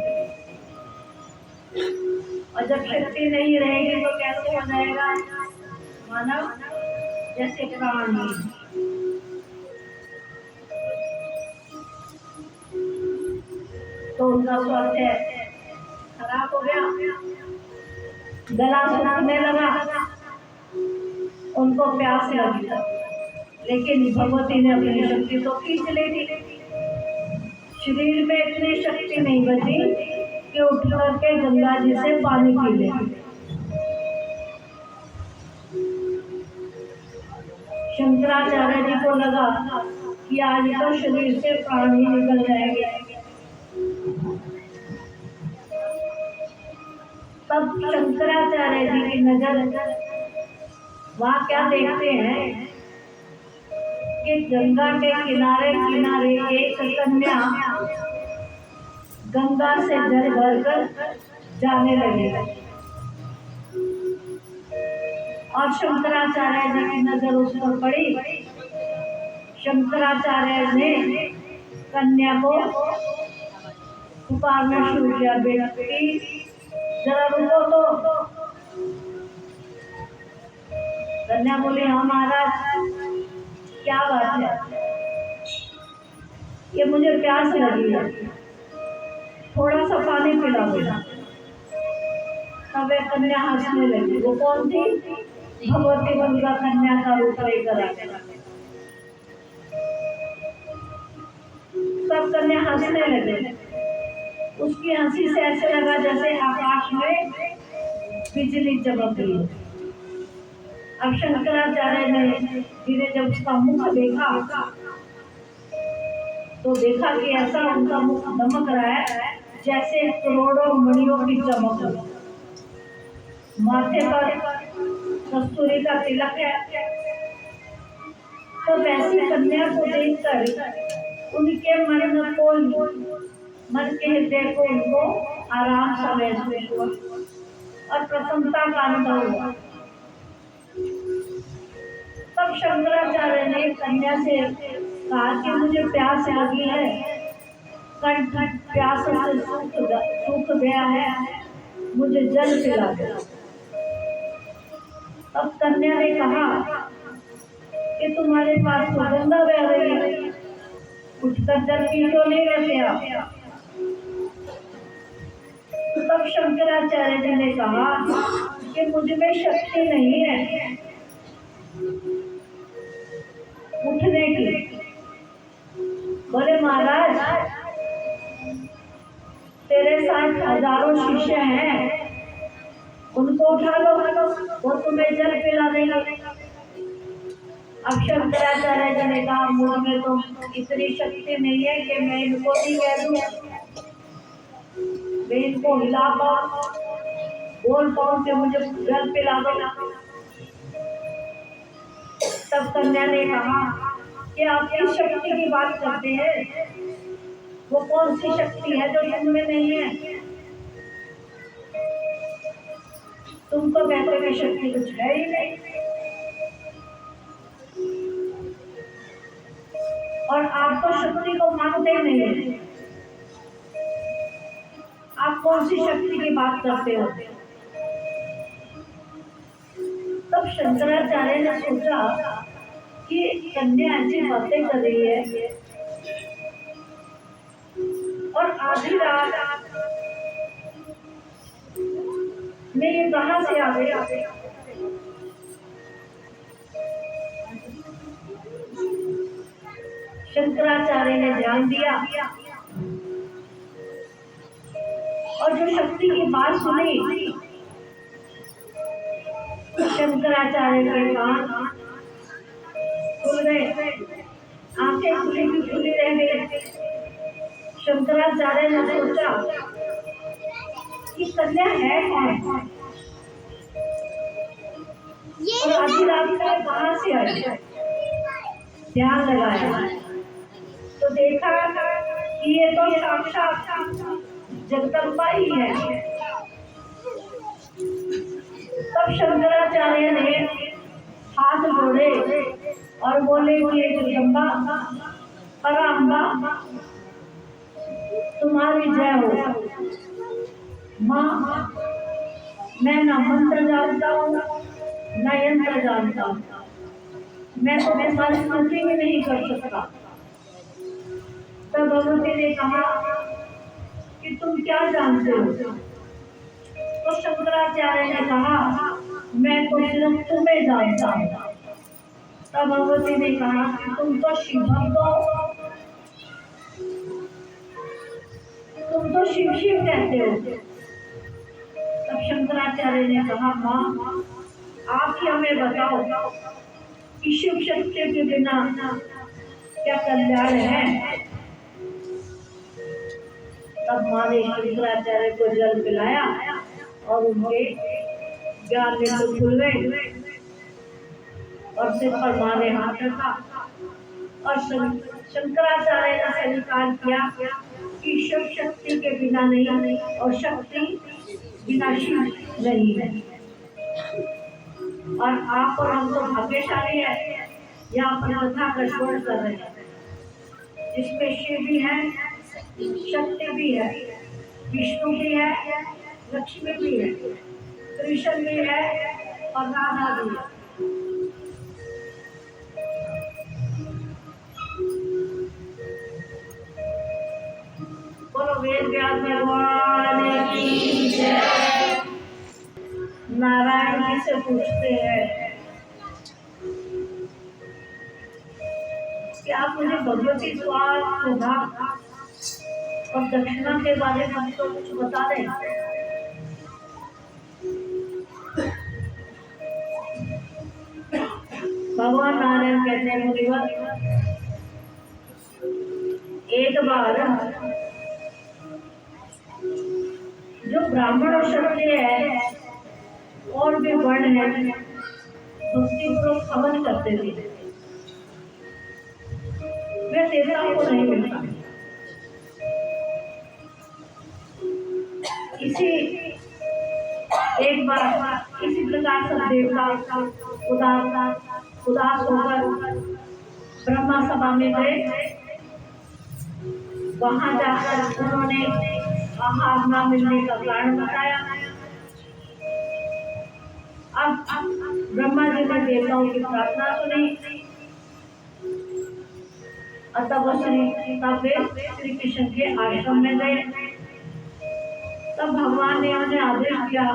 और जब शक्ति नहीं रहेगी तो कैसे हो जाएगा मानव, जैसे प्राण नहीं। तो उनका स्वास्थ्य खराब हो गया, गला सूखने लगा, उनको प्यास लगी, लेकिन भगवती ने अपनी शक्ति तो खींच ली थी। शरीर में इतनी शक्ति नहीं बची कि उठ करके गंगा जी से पानी पी ले। शंकराचार्य जी को लगा कि आज तो शरीर से प्राण ही निकल जाएंगे। तब शंकराचार्य जी की नजर वहाँ क्या देखते हैं कि गंगा के किनारे किनारे एक कन्या गंगा से जल भरकर जाने लगी। और शंकराचार्य जी की नजर उस पर पड़ी। शंकराचार्य ने कन्या को पुकारना शुरू किया, बेटी जरा रुको तो। कन्या बोली, हाँ महाराज, क्या बात है? ये मुझे प्यास लगी है, थोड़ा सा पानी पिला दो। तब वह कन्या हंसने लगी। वो कौन थी? भगवती गंगा कन्या का रूप लेकर आई। सब कन्या हंसने लगे। उसकी हंसी से ऐसे लगा जैसे आकाश में बिजली चमक रही है। अब शंकराचार्य ने जब उसका मुख देखा तो देखा कि ऐसा उनका मुख दमक रहा है जैसे करोड़ों मणियों की चमक। माथे पर कस्तूरी का तिलक है। तो वैसी कन्या को देखकर उनके मन के हृदय को उनको आराम सा महसूस हुआ और प्रसन्नता का अनुभव हुआ। तब शंकराचार्य ने कन्या से कहा कि मुझे प्यास लगी है, कंठ प्यास से सूख गया है, मुझे जल पिला दो। तब कन्या ने कहा कि तुम्हारे पास तो गंगा बह रही है, उठकर जल पी तो नहीं लेते आप। तब शंकराचार्य जी ने कहा कि मुझ में शक्ति नहीं है उठने की। बोले महाराज, तेरे साथ हजारों शिष्य हैं, उनको उठा लो, वो तुम्हें जल पिला देंगे। अब शंकराचार्य जी ने कहा, मुझ में तो इतनी शक्ति नहीं है कि मैं इनको भी कह दूं, मैं इनको हिला पाऊं, बोल पाऊं कि मुझे जल पिला दो। तब कन्या ने कहा कि आप किस शक्ति की बात करते हैं? वो कौन सी शक्ति है जो तुम में नहीं है? तुम तो कहते हो शक्ति कुछ है ही नहीं, और आप तो शक्ति को मानते नहीं है। आप कौन सी शक्ति की बात करते हो? तब शंकराचार्य ने सोचा कि कन्या ऐसी बातें कर रही है और आधी रात में ये कहां से आ गई? शंकराचार्य ने ध्यान दिया और जो शक्ति की बात सुनी, शंकराचार्य के कान खुल गए, आंखें खुली की खुली रह गई। शंकराचार्य ने सोचा कि कन्या है कौन और आधी रात को कहाँ से आई। ध्यान लगाया तो देखा कि ये तो साक्षात जगदम्बा ही है। तब शंकराचार्य ने हाथ जोड़े और बोले कि ये जगदम्बा पराम्बा तुम्हारी जय हो। माँ, मैं ना मंत्र जानता हूँ न यंत्र जानता हूँ, मैं तो तुम्हारी स्तुति भी नहीं कर सकता। तब भगवती ने कहा कि तुम क्या जानते हो। तो शंकराचार्य ने कहा मैं तो सिर्फ तुम्हें जानता हूँ। तब भगवती ने कहा कि तुम तो शिव भक्त हो, तुम तो शिव शिव कहते हो। तब शंकराचार्य ने कहा माँ, आप ही हमें बताओ कि शिव शक्ति के बिना क्या कल्याण है। तब माँ ने शंकराचार्य को जल पिलाया और उनके ज्ञान में खुल गए और सिर पर माँ ने हाथ रखा और शंकराचार्य ने स्वीकार किया कि शिव शक्ति के बिना नहीं और शक्ति बिना शिव नहीं है। और आप और हम तो भाग्यशाली है, यहाँ पर कथा का श्रवण कर रहे हैं, जिसमें शिव भी है, शक्ति भी है, विष्णु भी है, लक्ष्मी भी है, कृष्ण भी है और राधा भी है। बोलो वेद व्यास भगवान की जय। नारायण जी से पूछते हैं कि आप मुझे भगवती स्वाद स्वभाव और दक्षिणा के बारे में तो कुछ बता दें। भगवान नारायण कहते हैं मुनिवर, एक बार जो ब्राह्मण और क्षत्रिय है और भी वर्ण है भक्ति पूर्वक हवन करते थे, वे देवताओं को नहीं मिलता। इसी एक बार इसी प्रकार सब देवता उदास होकर ब्रह्मा सभा में गए। वहां जाकर उन्होंने आहार न मिलने का कारण बताया। अब ब्रह्मा जी ने देवताओं की प्रार्थना सुनी, अतः वो श्री कृष्ण के आश्रम में गए। तब भगवान ने उन्हें आदेश किया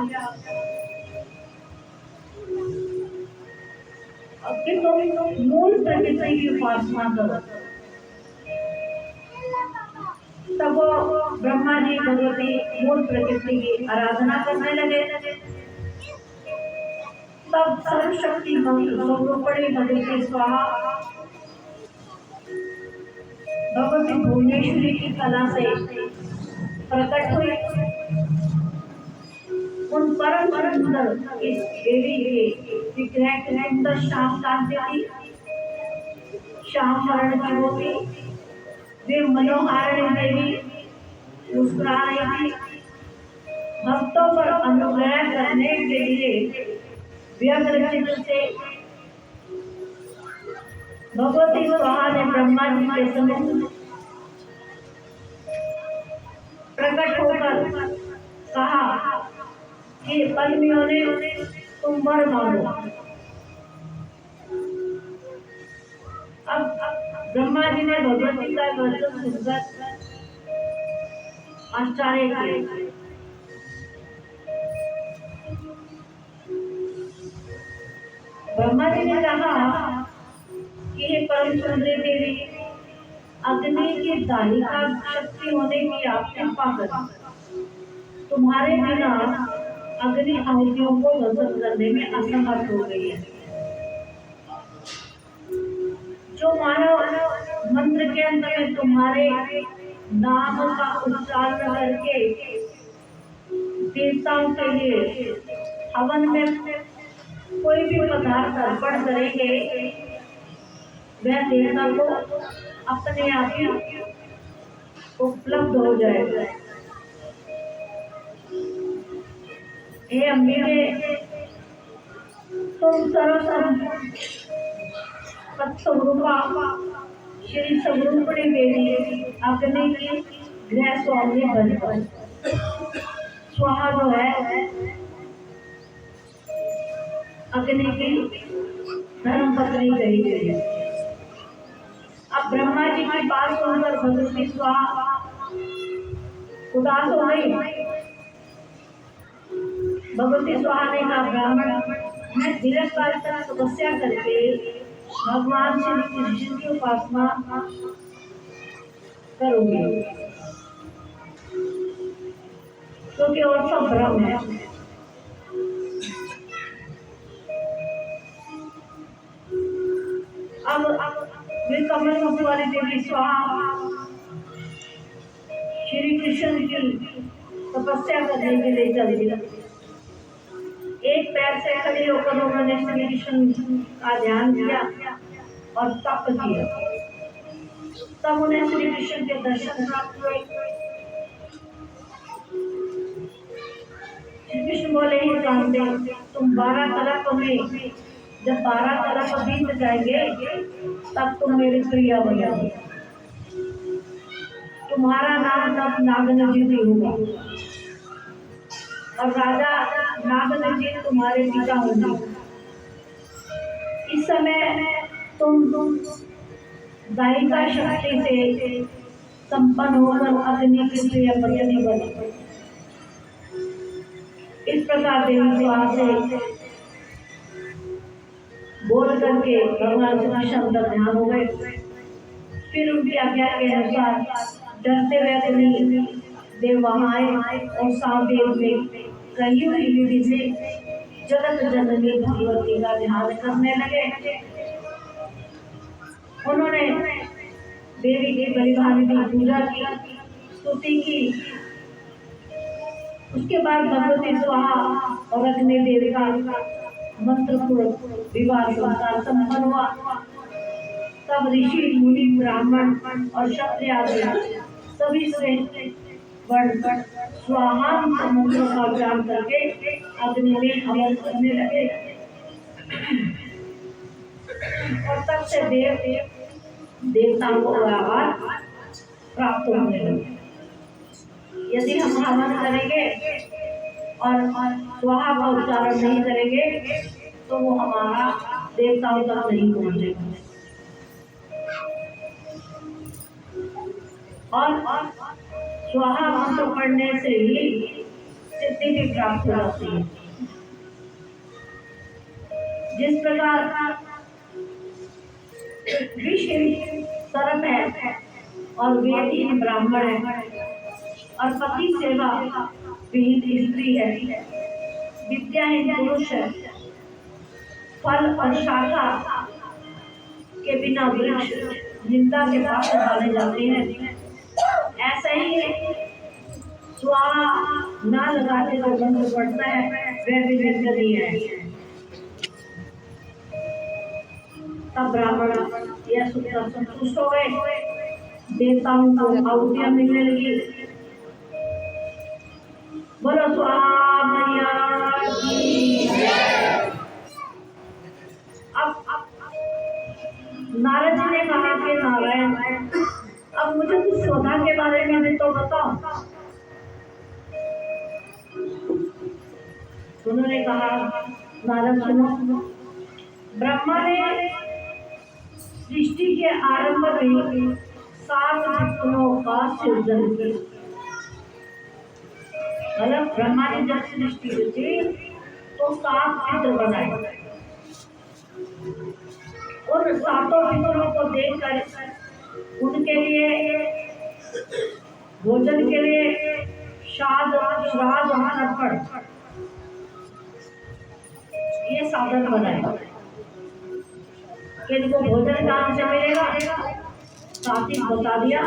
कि तुम मूल प्रकृति की उपासना करो। तब वो ब्रह्मा जी भगवती मूल प्रकृति की आराधना करने लगे। तब सर्वशक्ति सर्वोपरि भगवती स्वाहा भगवती भुवनेश्वरी की कला से प्रकट हुई। उन परम सुंदर इस देवी के विग्रह के सुंदर श्याम कांति थी, श्याम वर्ण की होती। वे मनोहारिणी देवी मुस्कुरा रही थी। भक्तों पर अनुग्रह करने के लिए व्यग्र चित्त से भगवती स्वाहा ने ब्रह्मा जी के सम्मुख प्रकट होकर कहा कि पत्नियों ने तुम वर मांगो। अब ब्रह्मा जी ने भगवती का वचन सुनकर आश्चर्य किए। ब्रह्मा जी ने कहा कि हे परम सुंदरी देवी, अग्नि की दाहिका शक्ति होने की आप कृपा करें। तुम्हारे बिना अग्नि आहुतियों को भस्म करने में असमर्थ हो गई है। जो मानव मंत्र के अंत में तुम्हारे नाम का उच्चारण करके देवताओं के लिए हवन में कोई भी पदार्थ अर्पण करेंगे वह देवता को अपने आप ही उपलब्ध हो जाएगा। हे अम्बिके, तुम स्वरूपा श्री स्वरूपणी देवी अग्नि की गृह स्वामी बन स्वाहा जो है अग्नि की धर्म पत्नी कही गई है। अब ब्रह्मा जी की बात सुनकर भगवती स्वाहा उदास हो गई। भगवती स्वाहा ने कहा, ब्राह्मण, मैं दीर्घ काल तक तपस्या करके भगवान श्री कृष्ण की उपासना करूंगी, क्योंकि और सब ब्रह्म है। अब वे कमल मुख वाली देवी स्वाहा श्री कृष्ण की तपस्या करने के लिए चल दी। एक पैर से खड़े होकर उन्होंने श्री कृष्ण का ध्यान किया और तप किया। तब उन्हें श्री कृष्ण के दर्शन प्राप्त हुए। श्री कृष्ण बोले, ही कामदेव, तुम 12 कल्प में, जब 12 कल्प बीत जाएंगे तब तुम मेरे प्रिय हो जाओगे। तुम्हारा नाम तब नागनजी होगा और राजा नागनजी तुम्हारे पिता होंगे। इस समय तुम दायिका शक्ति से संपन्न होकर अग्नि की प्रिय पत्नी बनो। इस प्रकार देवी स्वाहा से बोल करके भगवान श्री कृष्ण अंदर ध्यान हो गए। फिर उनकी आज्ञा के अनुसार डरते हुए अग्नि देव वहां आए और सावदेव में कही हुई विधि से जगत जननी भगवती का ध्यान करने लगे। उन्होंने देवी की परिभावित पूजा की, स्तुति की। उसके बाद भगवती स्वाहा और अग्नि देवी का मंत्रपूर्ण विवाह संस्कार संपन्न हुआ। तब ऋषि, मुनि, ब्राह्मण और क्षत्रिय आदि सभी श्रेष्ठ बढ़कर स्वाहा मंत्रों का उच्चारण करके अग्नि में हवन करने लगे। और तब से देवताओं को आहार प्राप्त होने लगे। यदि हम हवन करेंगे और स्वाहा का उच्चारण नहीं करेंगे तो वो हमारा देवताओं तक नहीं पहुंचेगा। और स्वाहा मंत्र पढ़ने से ही सिद्धि भी प्राप्त हो जाती है। जिस प्रकार विष्णु सर्प है और वेदी ब्राह्मण है और पति सेवा विहीन स्त्री है, विद्याहीन पुरुष है, फल और शाखा के बिना वृक्ष निंदा के पात्र डाले जाते हैं, ऐसा ही स्वाहा ना लगाते जो मंत्र पड़ता है वह भी निर्दलीय है। तब ब्राह्मण यह सुनकर संतुष्ट हो गए। देवताओं को आहुतियां मिलने लगी। बोलो स्वाहा मैया की। अब नारद जी ने कहा कि नारायण, अब मुझे कुछ शोधा के बारे में भी तो बताओ। उन्होंने कहा, नारद सुनो, ब्रह्मा ने सृष्टि के आरंभ में 7 विष्णुओं का सृजन किया। मतलब ब्रह्मा ने जब सृष्टि की तो 7 चित्र बनाए। उन 7 पितरों को देखकर उनके लिए भोजन के लिए श्राद्ध अर्पण ये साधन बनाए। इनको भोजन कहाँ से मिलेगा? साथ ही बता दिया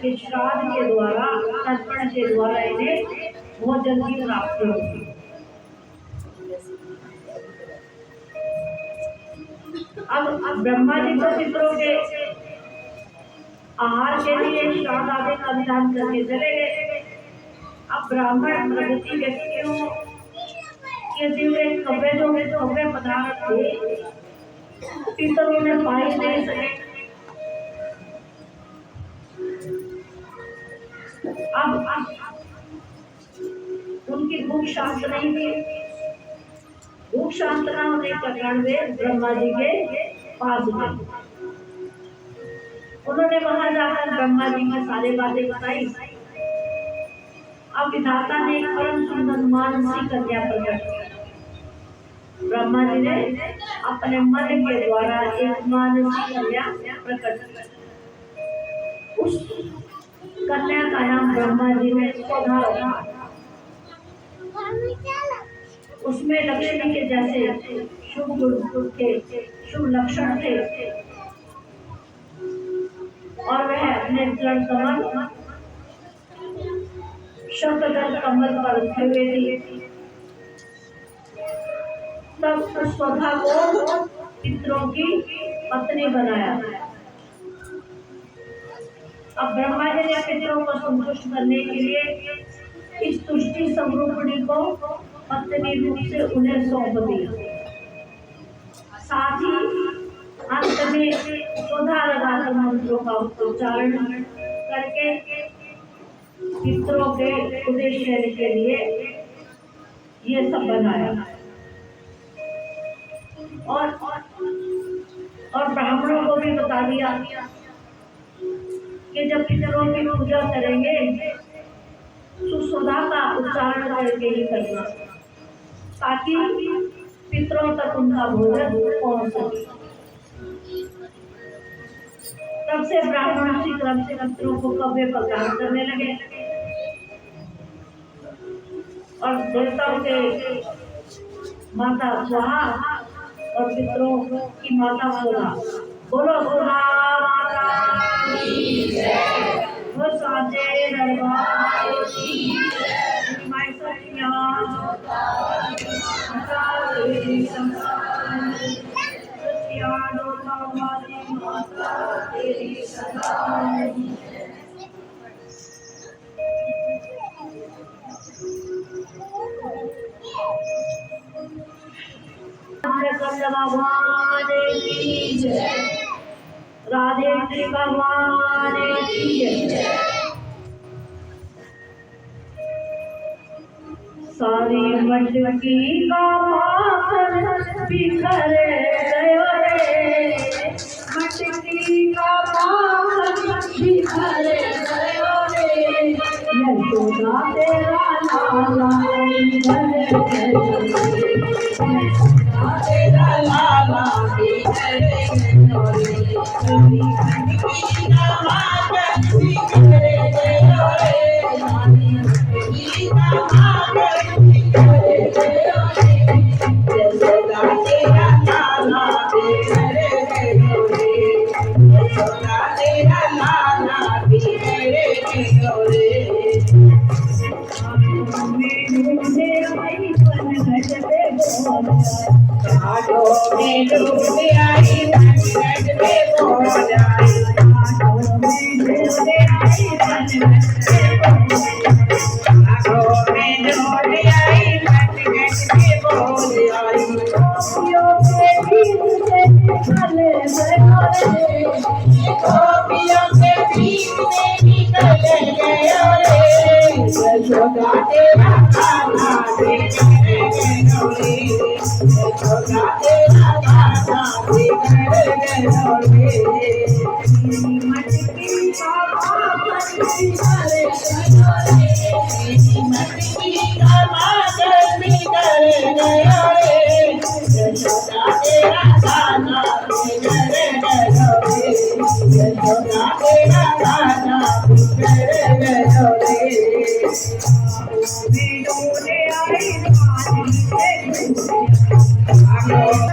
कि श्राद्ध के द्वारा, तर्पण के द्वारा इन्हें वो जल्दी प्राप्त होगी। अब ब्रह्मा जी तो पितरों के आहार के लिए श्राद्ध आदि का विधान करके चले गए। अब ब्राह्मण प्रगति व्यक्तियों के दिव्य कव्य पदार्थ थे, पितरों ने पाई नहीं सके। अब उनकी भूख शांत नहीं थी। भूख शांत न होने के कारण वे ब्रह्मा जी के पास गए। उन्होंने वहां जाकर ब्रह्मा जी की सारी बातें बताई। अब विधाता ने एक परम सुंदर मानसी कन्या प्रकट की। ब्रह्मा जी ने अपने मन के द्वारा एक मानसी कन्या प्रकट की। उस कन्या का नाम ब्रह्मा जी ने सुधा रखा। उसमें लक्ष्मी के जैसे शुभ गुण थे, शुभ लक्षण थे और वह अपने जल कमल शब्द कमल पर रखे हुए थी। तब उस सुधा को पितरों की पत्नी बनाया। अब ब्रह्मा जी ने पितरों को संतुष्ट करने के लिए इस तुष्टि स्वरूपिणी को पत्नी रूप से उन्हें सौंप दिया। साथ ही अंत में सुधा लगाकर मंत्रों का उच्चारण करके पितरों के उद्देश्य के लिए ये सब बनाया। और ब्राह्मणों को भी बता दिया कि जब पितरों की पूजा करेंगे सुधा का उच्चारण करके ही करना, ताकि पितरों तक उनका भोजन पहुंच सके। तब से ब्राह्मण उसी क्रम से पितरों को कव्य प्रदान करने लगे और देवताओं के माता सुहा और पितरों की माता सुधा। बोलो सुधा माता की जय, वो साचे दरबार की जय। माय सखिया तेरी संतान, सखिया डोला वाली माता तेरी संतान। भगवान की जय, राधे श्री भगवान की जय। सारी मटकी का माखन बिखरे गयो रे, मटकी का माखन बिखरे गयो रे, यशोदा तेरा लाला तेरा लाला I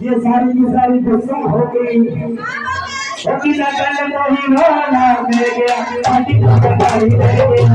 ये सारी की सारी गुस्सा हो गई होती ना कल को ही रोना मिल गया पार्टी को बताई दे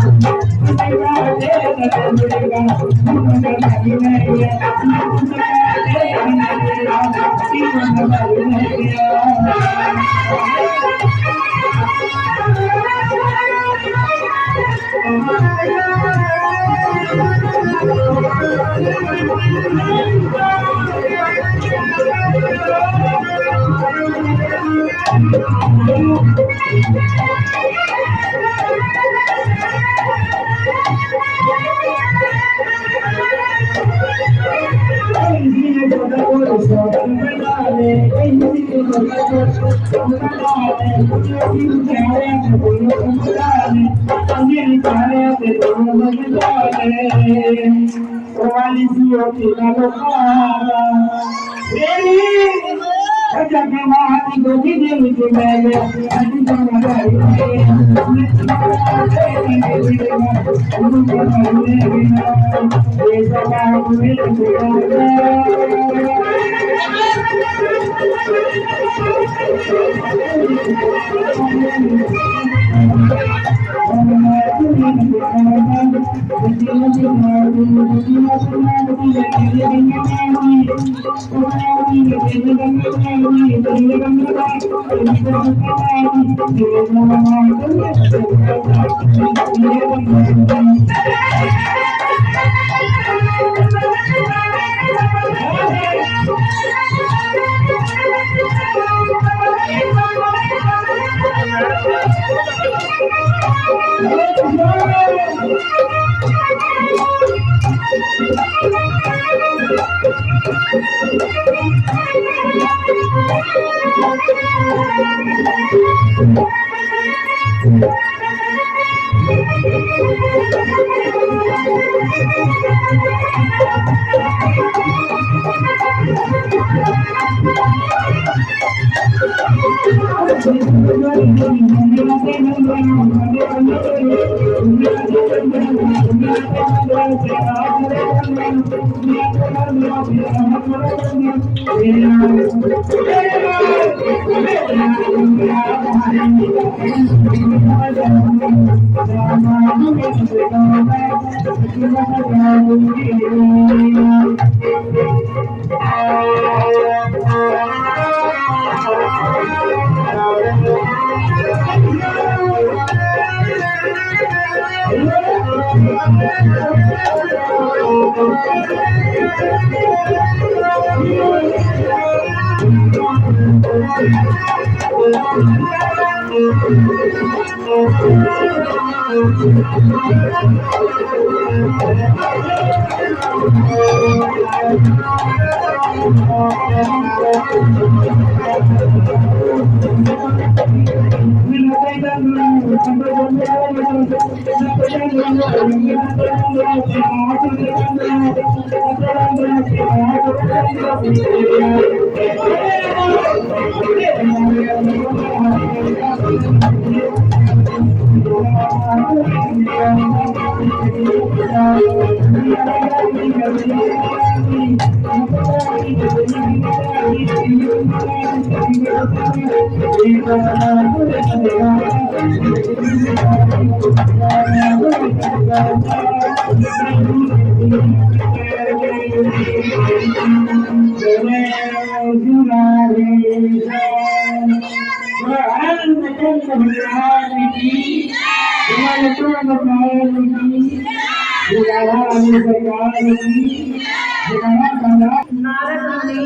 नारद मुनि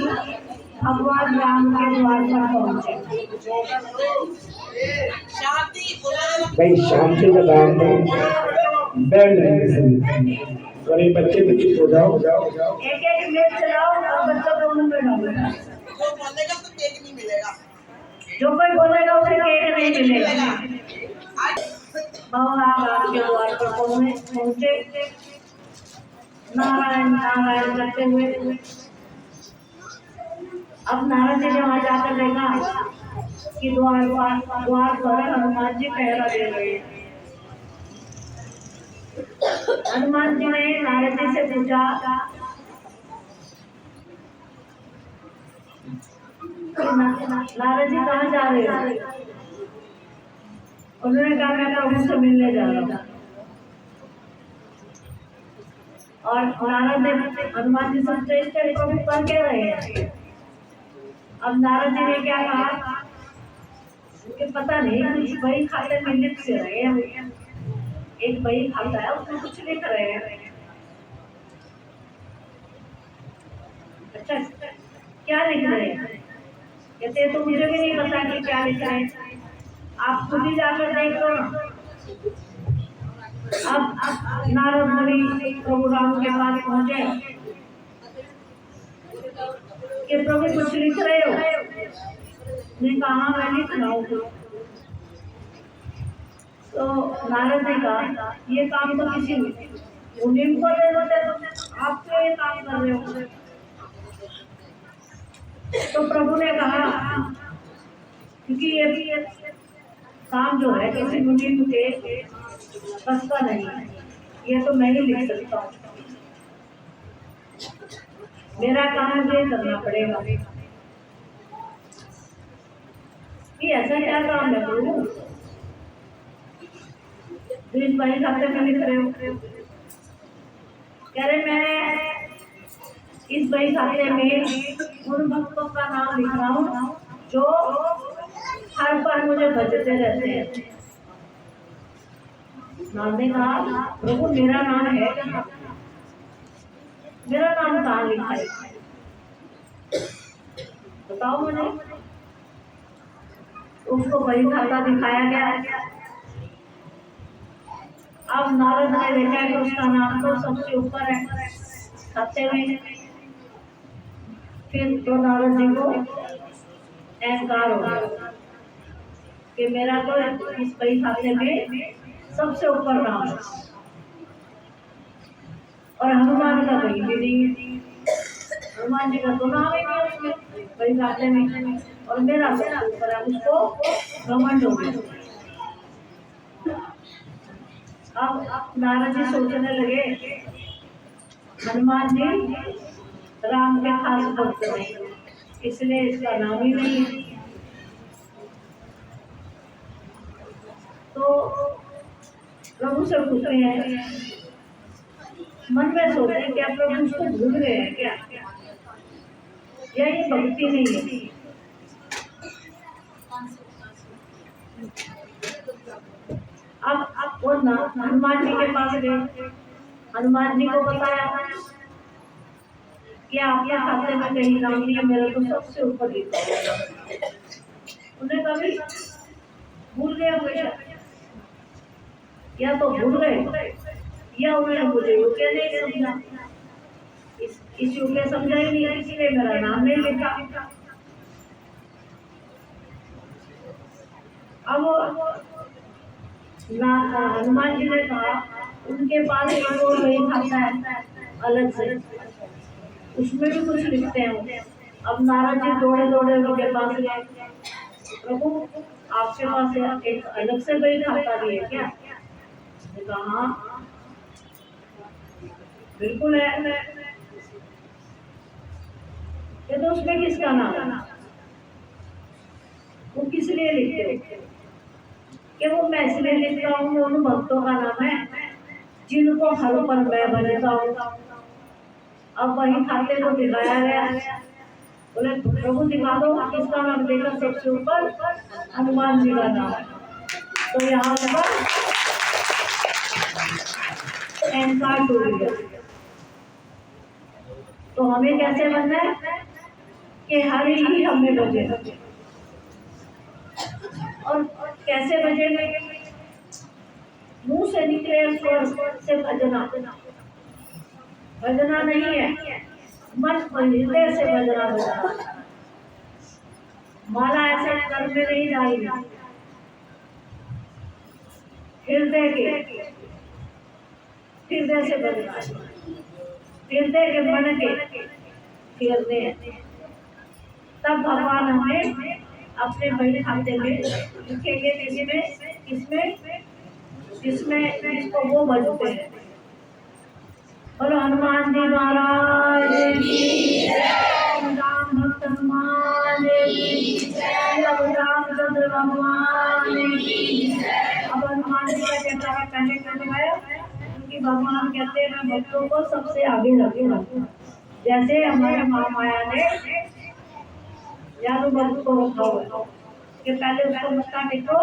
भगवान राम के द्वार पर पहुंचे। भाई शांति का काम नहीं बैठ नहीं और ये बच्चे बच्चे हो जाओ एक एक मिनट चलाओ और बच्चों दोनों में डालो। जो कोई बोलेगा उसे केक नहीं मिलेगा। भगवान राम के द्वार पर पहुंचे। नारायण नारायण करते हुए अब नारद जी ने वहां जाकर देखा कि द्वार पर हनुमान जी पहरा दे रहे हैं। हनुमान जी ने नारद जी से पूछा कि नारद जी कहाँ जा रहे हो? उन्होंने कहा मैं प्रभु से मिलने जा रहा हूँ। और नारद ने हनुमान जी से पूछा प्रभु कर क्या रहे हैं? अब नारद जी ने क्या कहा कि पता नहीं, कुछ बही खाते में लिख से रहे हैं। एक बही खाता है, उसमें कुछ लिख रहे हैं। अच्छा, क्या लिख रहे हैं? कहते तो मुझे भी नहीं पता कि क्या लिख रहे हैं, आप खुद ही जाकर देख लो ना। अब नारद मुनि प्रभु राम के पास पहुंचे कि प्रभु कुछ लिख रहे हो? ने कहा मैं लिख रहा हूँ। तो नारद ने कहा ये काम तो किसी मुनि को दे देते, आप क्यों ये काम कर रहे हो? तो प्रभु ने कहा क्योंकि ये काम जो है किसी मुनि के बस का नहीं है, ये तो मैं ही लिख सकता हूँ। मेरा काम मुझे करना पड़ेगा। कि ऐसा क्या काम है प्रभु जो इस बही खाते में लिख रहे हो? कह रहे मैं इस बही खाते में उन भक्तों का नाम लिख रहा हूँ जो हर पल मुझे भजते रहते हैं। नाम ने कहा प्रभु मेरा नाम है क्या? मेरा नाम कहाँ लिखा है, बताओ मुझे। उसको बही खाता दिखाया गया। अब नारद ने देखा कि उसका नाम तो सबसे ऊपर है खाते में। फिर तो नारद जी को अहंकार हो गया कि मेरा तो इस बही खाते में सबसे ऊपर नाम है और हनुमान का कहीं भी नहीं है। हनुमान जी का तो नाम ही नहीं उसमें बही खाते में, और मेरा सबसे ऊपर है। उसको घमंड हो गया। अब नारद जी सोचने लगे हनुमान जी राम के खास भक्त नहीं, इसलिए इसका नाम ही नहीं है। तो प्रभु से पूछते हैं, मन में सोचते हैं क्या प्रभु उसको भूल गए हैं क्या? यही भक्ति नहीं है। अब वो हनुमान जी के पास गए। हनुमान जी को बताया कि आपके खाते में कहीं नाम नहीं है, मेरा तो सबसे ऊपर लिखा है। उन्हें कभी भूल गए हमेशा, या तो भूल गए या उन्होंने मुझे योग्य नहीं समझा। इस योग्य समझा ही नहीं, इसलिए मेरा नाम नहीं लिखा। अब हनुमान जी ने कहा उनके पास एक और बही खाता है अलग से, उसमें भी कुछ लिखते हैं। अब नारद जी दौड़े दौड़े उनके पास गए, प्रभु आपके पास एक अलग से बही खाता भी है क्या? कहा हाँ बिल्कुल है। ये तो उसमें किसका नाम है? वो किस लिए लिखते हो? कि वो मैं इसलिए लिख रहा हूँ, उन भक्तों का नाम है जिनको हर पल मैं भजता हूँ। अब वही खाते को दिखाया गया। बोले प्रभु दिखा दो किसका नाम देकर सबसे ऊपर हनुमान जी का नाम है। तो यहाँ पर अहंकार टूट गया। तो हमें कैसे बनना है कि हर ही हमें बजे, और कैसे बजेंगे? मुंह से निकले स्वर से भजना, भजना नहीं है, मन और हृदय से भजना बजना। माला ऐसे कर में नहीं डाली, हृदय से बजना, हृदय के मन के फेरने, तब भगवान हमें अपने बड़े खाते में लिखेंगे, जिसको वो बनते हैं। बोलो हनुमान जी महाराज की जय, राम भक्त हनुमान की जय, रामचंद्र भगवान की जय। अब हनुमान जी का जैसा पहले करवाया, क्योंकि भगवान कहते हैं मैं भक्तों को सबसे आगे रखूंगा। जैसे हमारे महामाया ने यादव भक्त को रखा हुआ कि पहले उसको मक्का टिको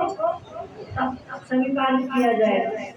तब स्वीकार किया जाए।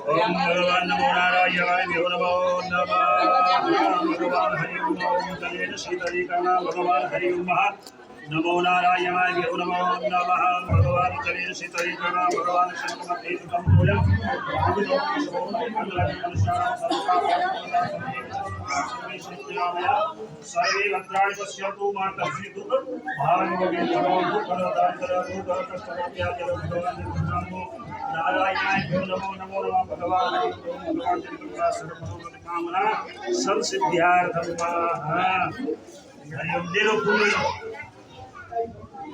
ओम भगवान नमो नारायणाय नमो नमः भगवान हरि ओम तलेन शीतली कर्णा भगवान हरि ओम नमो नारायणाय नमो नमः भगवान तलेन शीतली कर्णा भगवान शंकरमते तंबोयम सर्वे भद्राणि पश्यन्तु मा कश्चित् भावयोगे भगवान् फलदायकरं कष्टमत्याजलं नारायणाय नमो नमो नमः भगवान भगवान जगन्नाथ सर्वकामना सब सिद्ध्यार्थम हरि ओम। ले लो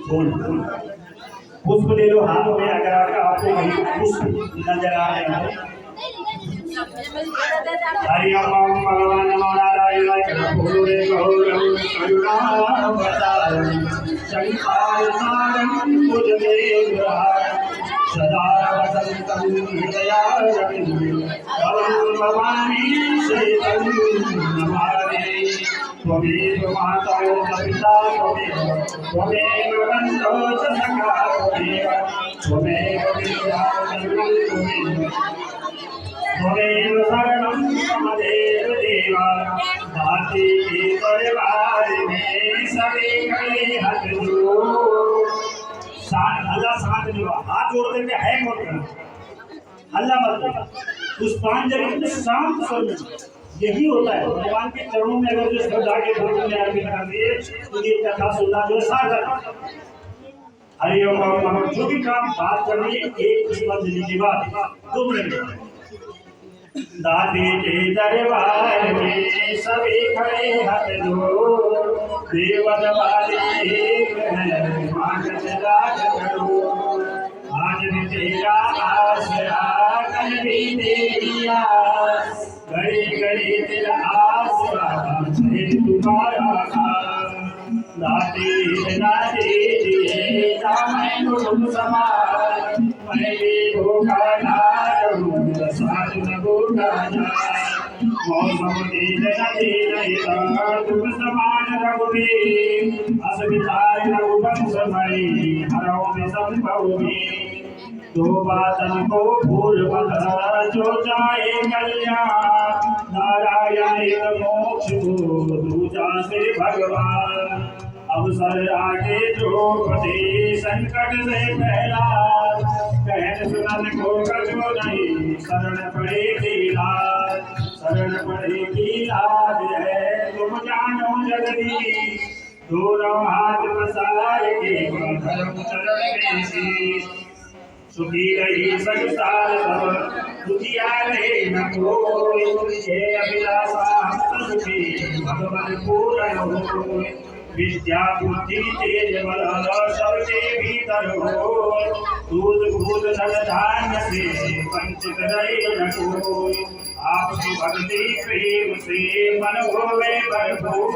फूल पुष्प ले लो हाथों में। अगर आपको वही पुष्प नजर आ रहे हो हरि ओम भगवान नमो नारायणाय फूले गौरम करुणावतारम संसारसारम भुजगेन्द्रहारम सदा वसन्तं हृदयारविन्दे भवानी श्रीतं नमामि। त्वमेव माता च पिता त्वमेव बन्धो च सखा त्वमेव विद्या त्वमेव शरणं मम देव दासी के परिवार में सभी खड़े हाथ जोड़ हल्ला साथ दिवा हाथ जोड़ करके है मत करना हल्ला मत करना। पुष्पांजलि में शांत स्वर में यही होता है। भगवान के चरणों में अगर जो श्रद्धा के भोग में अर्पित कर दिए तो ये कथा सुनना जो सार्थक। हरि ओम हम जो भी काम बात करनी है एक पुष्पांजलि के बाद 2 मिनट दादी के दरबार में सभी खड़े हाथ जोड़ देवत वाले आज भी तेरा आसरा कल भी तेरी आस घड़ी घड़ी तेरा आसरा फिर तुम्हारा दादी दादी दिए मैं तुम समान मैं भी भूखा ना रहूं साथ न भूखा जा मौसम तेज नदी नहीं तुम समान रघुवीर असविचार रघुवंश मणि हरो में संभव दो बातन को भूल जो चाहे कल्याण नारायण मोक्ष को दूजा से भगवान अवसर आगे द्रौपदी संकट से पहला कहन सुनन को कछो नहीं शरण पड़ेगी लाज शरण पड़ेगी लाज है तुम जानो जगदीश दोनों हाथ पसार के धर्म चरण में शीश सुखी रही संसार सब दुखिया रहे न कोई हे अभिलाषा सुखी भगवान पूर्ण हो विद्या बुद्धि तेज बल सबके भीतर हो दूध भूत धन धान्य से वंचित रहे न कोई आपकी भक्ति प्रेम से मन होवे भरपूर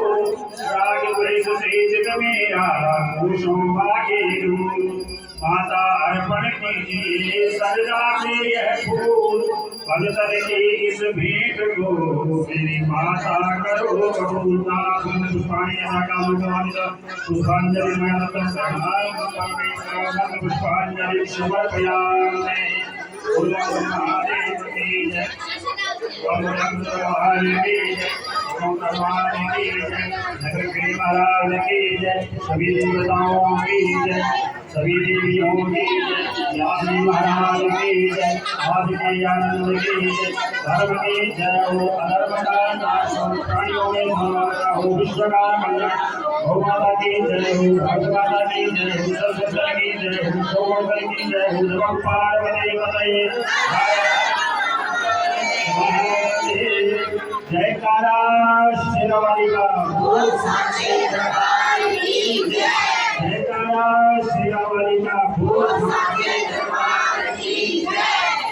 राग द्वेष से जग मेरा खुशो भागे दूर माता अर्पण कीजिए सरदा से यह फूल भगतन की इस भेंट को मेरी माता करो कबूल। पुष्पांजलि में पुष्पांजलि समर्पयामि। सभी देवताओं की जय सभी देवियों की जय महाराज की जय आदि आनंद की जय धर्म की जय हो अधर्म का नाश हो प्राणियों में समाता हो विश्व का कल्याण गौ माता की जय हो भारत माता की जय हो सरस्वती की जय हो गौवर्धन की जय हो नमः पार्वती पतये जयकारा शेरावाली का जयकारा शेरावाली का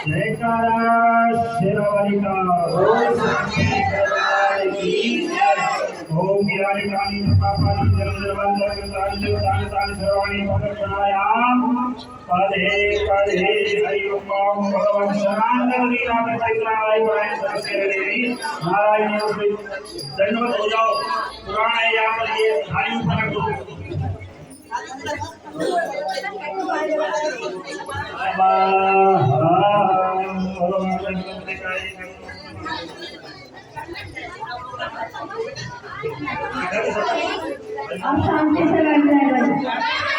जयकारा शेरावाली का ओम गिरानी कानी पापानी जलंधर तानि सर्वाणि भगवानायाम पदे पदे हरि ओम भगवान शरणागति नाथ चैत्रालय बनाए सबसे देवी नारायण दंडवत हो जाओ पुराण है यहाँ पर ये थाली ऊपर रख दो अब शांति से बैठ जाए।